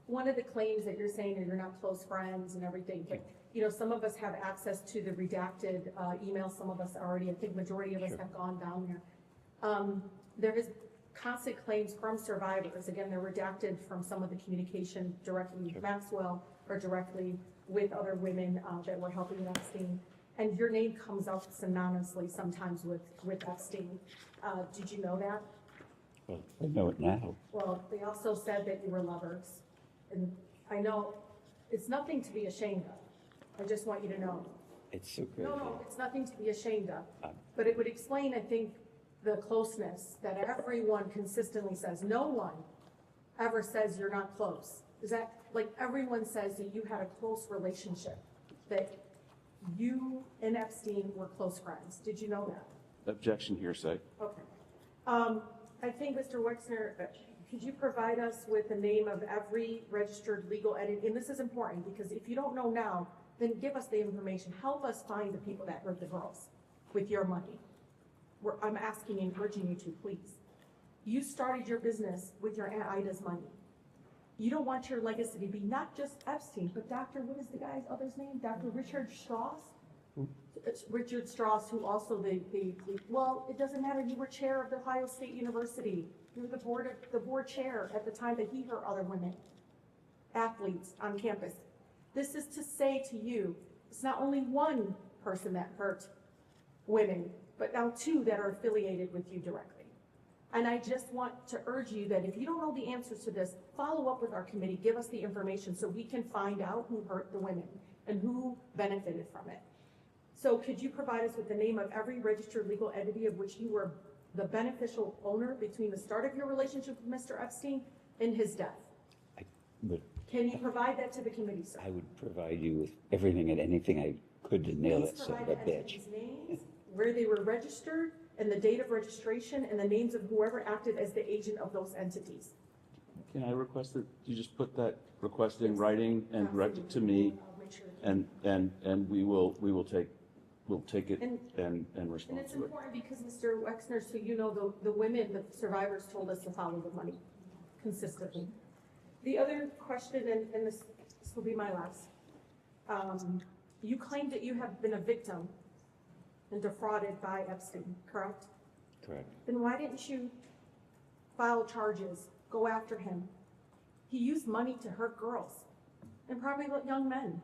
one of the claims that you're saying that you're not close friends and everything, but you know, some of us have access to the redacted emails, some of us already, I think majority of us Sure. have gone down there. There is constant claims from survivors, again, they're redacted from some of the communication directly with Maxwell or directly with other women that were helping Epstein. And your name comes up synonymously sometimes with Epstein. Did you know that? Well, I know it now. Well, they also said that you were lovers. And I know it's nothing to be ashamed of. I just want you to know. It's so crazy. No, it's nothing to be ashamed of. But it would explain, I think, the closeness that everyone consistently says. No one ever says you're not close. Is that, like, everyone says that you had a close relationship, that you and Epstein were close friends. Did you know that? Objection, hearsay. Okay. I think, Mr. Wexner, could you provide us with the name of every registered legal entity? And this is important, because if you don't know now, then give us the information. Help us find the people that hurt the girls with your money. I'm asking and urging you to, please. You started your business with your Aunt Ida's money. You don't want your legacy to be not just Epstein, but Dr., what is the guy's other's name? Dr. Richard Strauss? It's Richard Strauss, who also well, it doesn't matter. You were chair of the Ohio State University. You were the board chair at the time that he hurt other women, athletes on campus. This is to say to you, it's not only one person that hurt women, but now two that are affiliated with you directly. And I just want to urge you that if you don't know the answers to this, follow up with our committee, give us the information so we can find out who hurt the women and who benefited from it. So could you provide us with the name of every registered legal entity of which you were the beneficial owner between the start of your relationship with Mr. Epstein and his death? Can you provide that to the committee, sir? I would provide you with everything and anything I could to nail that Please son of a provide the bitch. entities' names, where they were registered, and the date of registration, and the names of whoever acted as the agent of those entities. Can I request that you just put that request in writing and direct it to me, I'll make sure. and we'll take it And- and And respond it's to it. important because, Mr. Wexner, so you know, the women, the survivors told us to follow the money consistently. The other question, and this will be my last. You claim that you have been a victim and defrauded by Epstein, correct? Correct. Then why didn't you file charges, go after him? He used money to hurt girls and probably young men.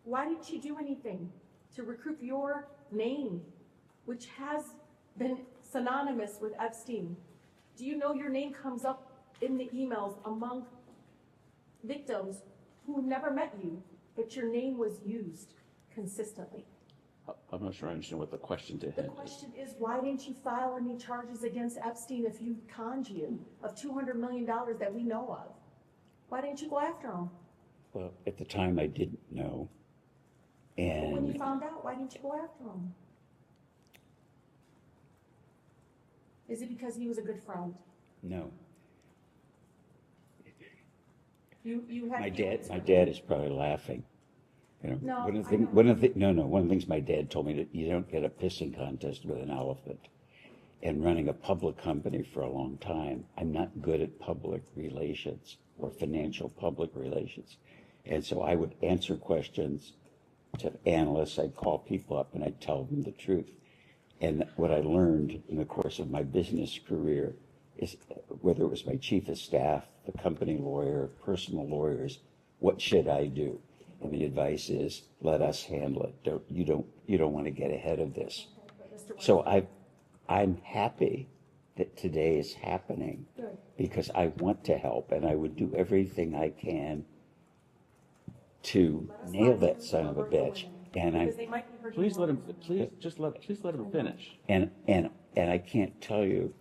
Why didn't you do anything to recoup your name, which has been synonymous with Epstein? Do you know your name comes up in the emails among victims who never met you, but your name was used consistently? I'm not sure I understand what the question to The him is. question is, why didn't you file any charges against Epstein if you conned you of $200 million that we know of? Why didn't you go after him? Well, at the time, I didn't know. But when you And found out, why didn't you go after him? Is it because he was a good friend? no, You had. my feelings dad for him. is probably laughing. You know, No, one of the I thing, know. one of the no, no, one of the things my dad told me that you don't get a pissing contest with an elephant. And running a public company for a long time, I'm not good at public relations or financial public relations. And so I would answer questions to analysts, I'd call people up and I'd tell them the truth. And what I learned in the course of my business career is whether it was my chief of staff, the company lawyer, personal lawyers, what should I do? And the advice is, let us handle it. You don't want to get ahead of this. So I'm happy that today is happening Good. because I want to help and I would do everything I can to Let us nail not that do son of a what we're bitch. doing, And because they might be hurting Please let him, more. please let him finish. And I can't tell you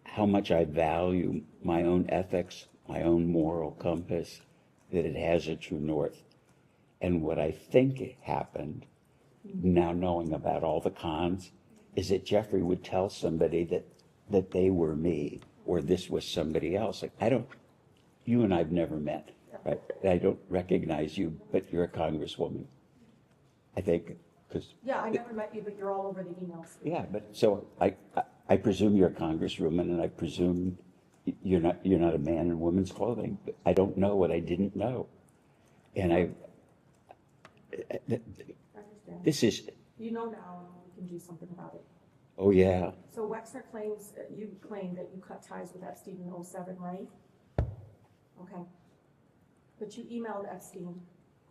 how much I value my own ethics, my own moral compass, that it has a true north. And what I think happened, now knowing about all the cons, is that Jeffrey would tell somebody that they were me or this was somebody else. Like, you and I've never met, right? I don't recognize you, but you're a congresswoman. I think, because Yeah, I never met you, but you're all over the emails. yeah, but so I presume you're a congresswoman, and I presume you're not a man in women's clothing. But I don't know what I didn't know, and I understand. this is You know now, and we can do something about it. oh yeah, So Wexner claims, you claim that you cut ties with Epstein in '07, right? Okay. But you emailed Epstein,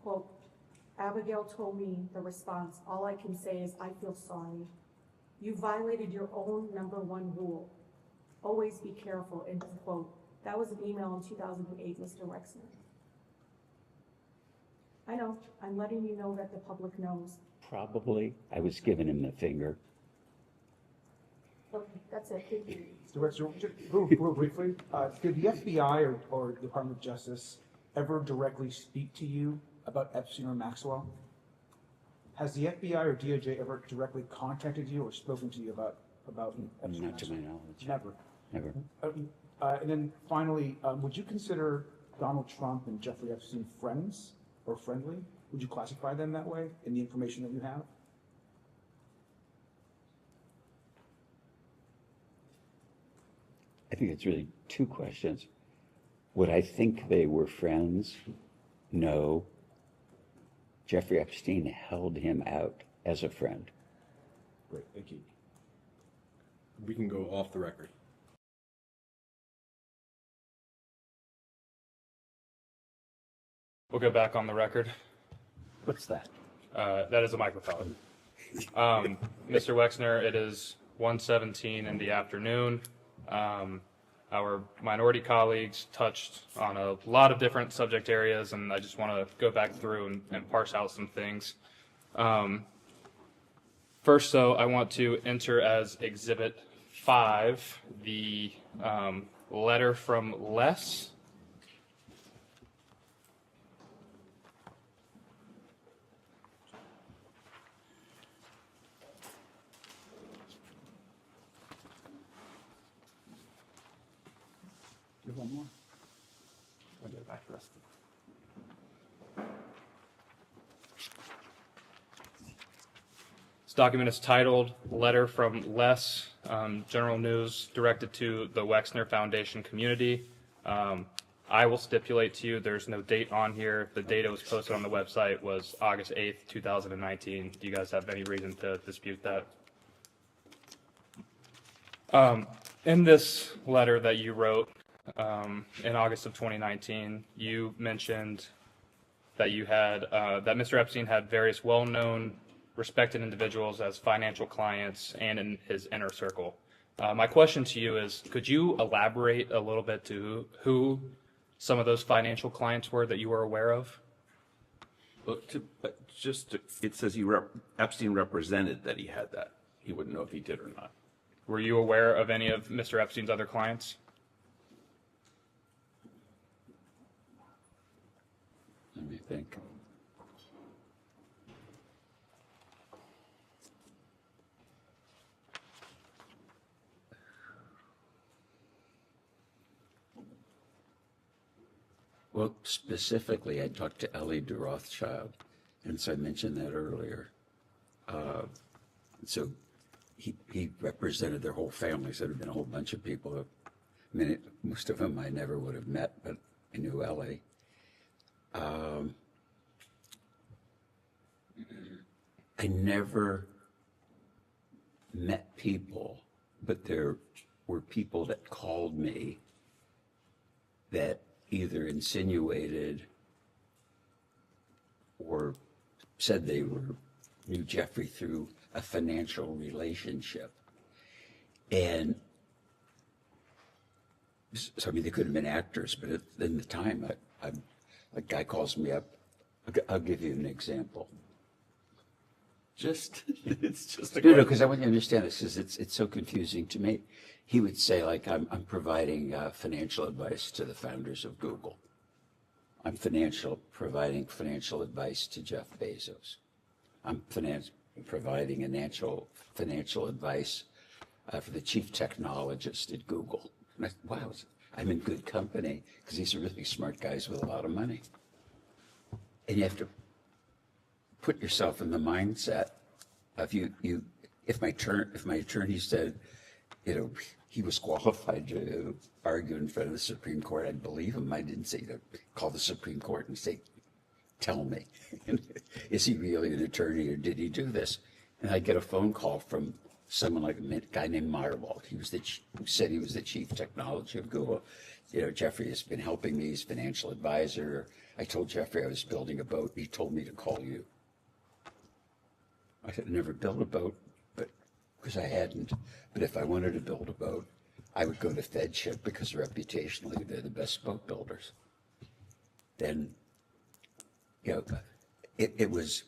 quote, Abigail told me the response, all I can say is I feel sorry. You violated your own #1 rule. Always be careful, end quote. That was an email in 2008, Mr. Wexner. I know, I'm letting you know that the public knows. probably I was giving him the finger. Okay, that's it, thank you. Mr. Wexner, just real briefly, did the FBI or Department of Justice ever directly speak to you about Epstein or Maxwell? Has the FBI or DOJ ever directly contacted you or spoken to you about Epstein? Not to my knowledge. Never. Never. And then finally, would you consider Donald Trump and Jeffrey Epstein friends or friendly? Would you classify them that way in the information that you have? I think it's really two questions. Would I think they were friends? No. Jeffrey Epstein held him out as a friend. Great, thank you. We can go off the record. We'll go back on the record. What's that? That is a microphone. Mr. Wexner, it is 1:17 in the afternoon. Our minority colleagues touched on a lot of different subject areas, and I just want to go back through and parse out some things. First, though, I want to enter as Exhibit 5 the letter from Les. You have one more? I'll get it back to us. This document is titled Letter from Les, General News directed to the Wexner Foundation community. I will stipulate to you there's no date on here. The date it was posted on the website was August 8th, 2019. Do you guys have any reason to dispute that? In this letter that you wrote in August of 2019, you mentioned that you had that Mr. Epstein had various well-known, respected individuals as financial clients and in his inner circle. My question to you is, could you elaborate a little bit to who some of those financial clients were that you were aware of? It says Epstein represented that he had that. He wouldn't know if he did or not. Were you aware of any of Mr. Epstein's other clients? Let me think. Well, specifically, I talked to Ellie de Rothschild, and so I mentioned that earlier. So he represented their whole families. There had been a whole bunch of people. I mean, most of them I never would have met, but I knew Ellie. I never met people, but there were people that called me that either insinuated or said they knew Jeffrey through a financial relationship. And so, I mean, they could have been actors, but in the time, a guy calls me up. I'll give you an example. It's just a No, because I want you to understand this, because it's so confusing to me. He would say, like, I'm providing financial advice to the founders of Google. I'm providing financial advice to Jeff Bezos. I'm providing financial advice for the chief technologist at Google. And wow, I'm in good company, because these are really smart guys with a lot of money. And you have to put yourself in the mindset of if my attorney said, you know, he was qualified to argue in front of the Supreme Court, I'd believe him. I didn't say to call the Supreme Court and say, tell me, is he really an attorney or did he do this? And I'd get a phone call from someone like a guy named Meyerwald. Who said he was the chief technology of Google. You know, Jeffrey has been helping me, he's financial advisor. I told Jeffrey I was building a boat. He told me to call you. I had never built a boat, but because I hadn't. But if I wanted to build a boat, I would go to FedShip because reputationally they're the best boat builders. Then, you know, it was,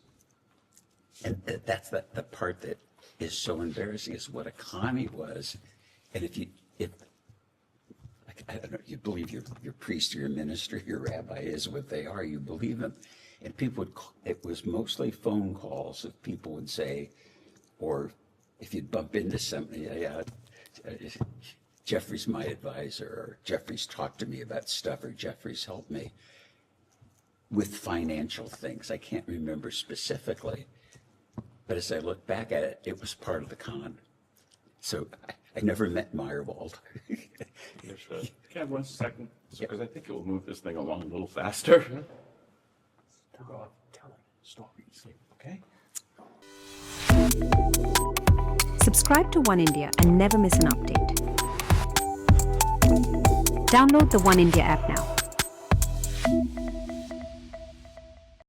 and that's the part that is so embarrassing is what a commie was. And if I don't know, you believe your priest or your minister, your rabbi is what they are, you believe them. And people it was mostly phone calls of people would say, or if you'd bump into somebody, Jeffrey's my advisor, or Jeffrey's talked to me about stuff, or Jeffrey's helped me with financial things. I can't remember specifically, but as I look back at it, it was part of the con. So I never met Meyerwald. Can I have 1 second? Because I think it will move this thing along a little faster. Telling stories, okay? Subscribe to One India and never miss an update. Download the One India app now.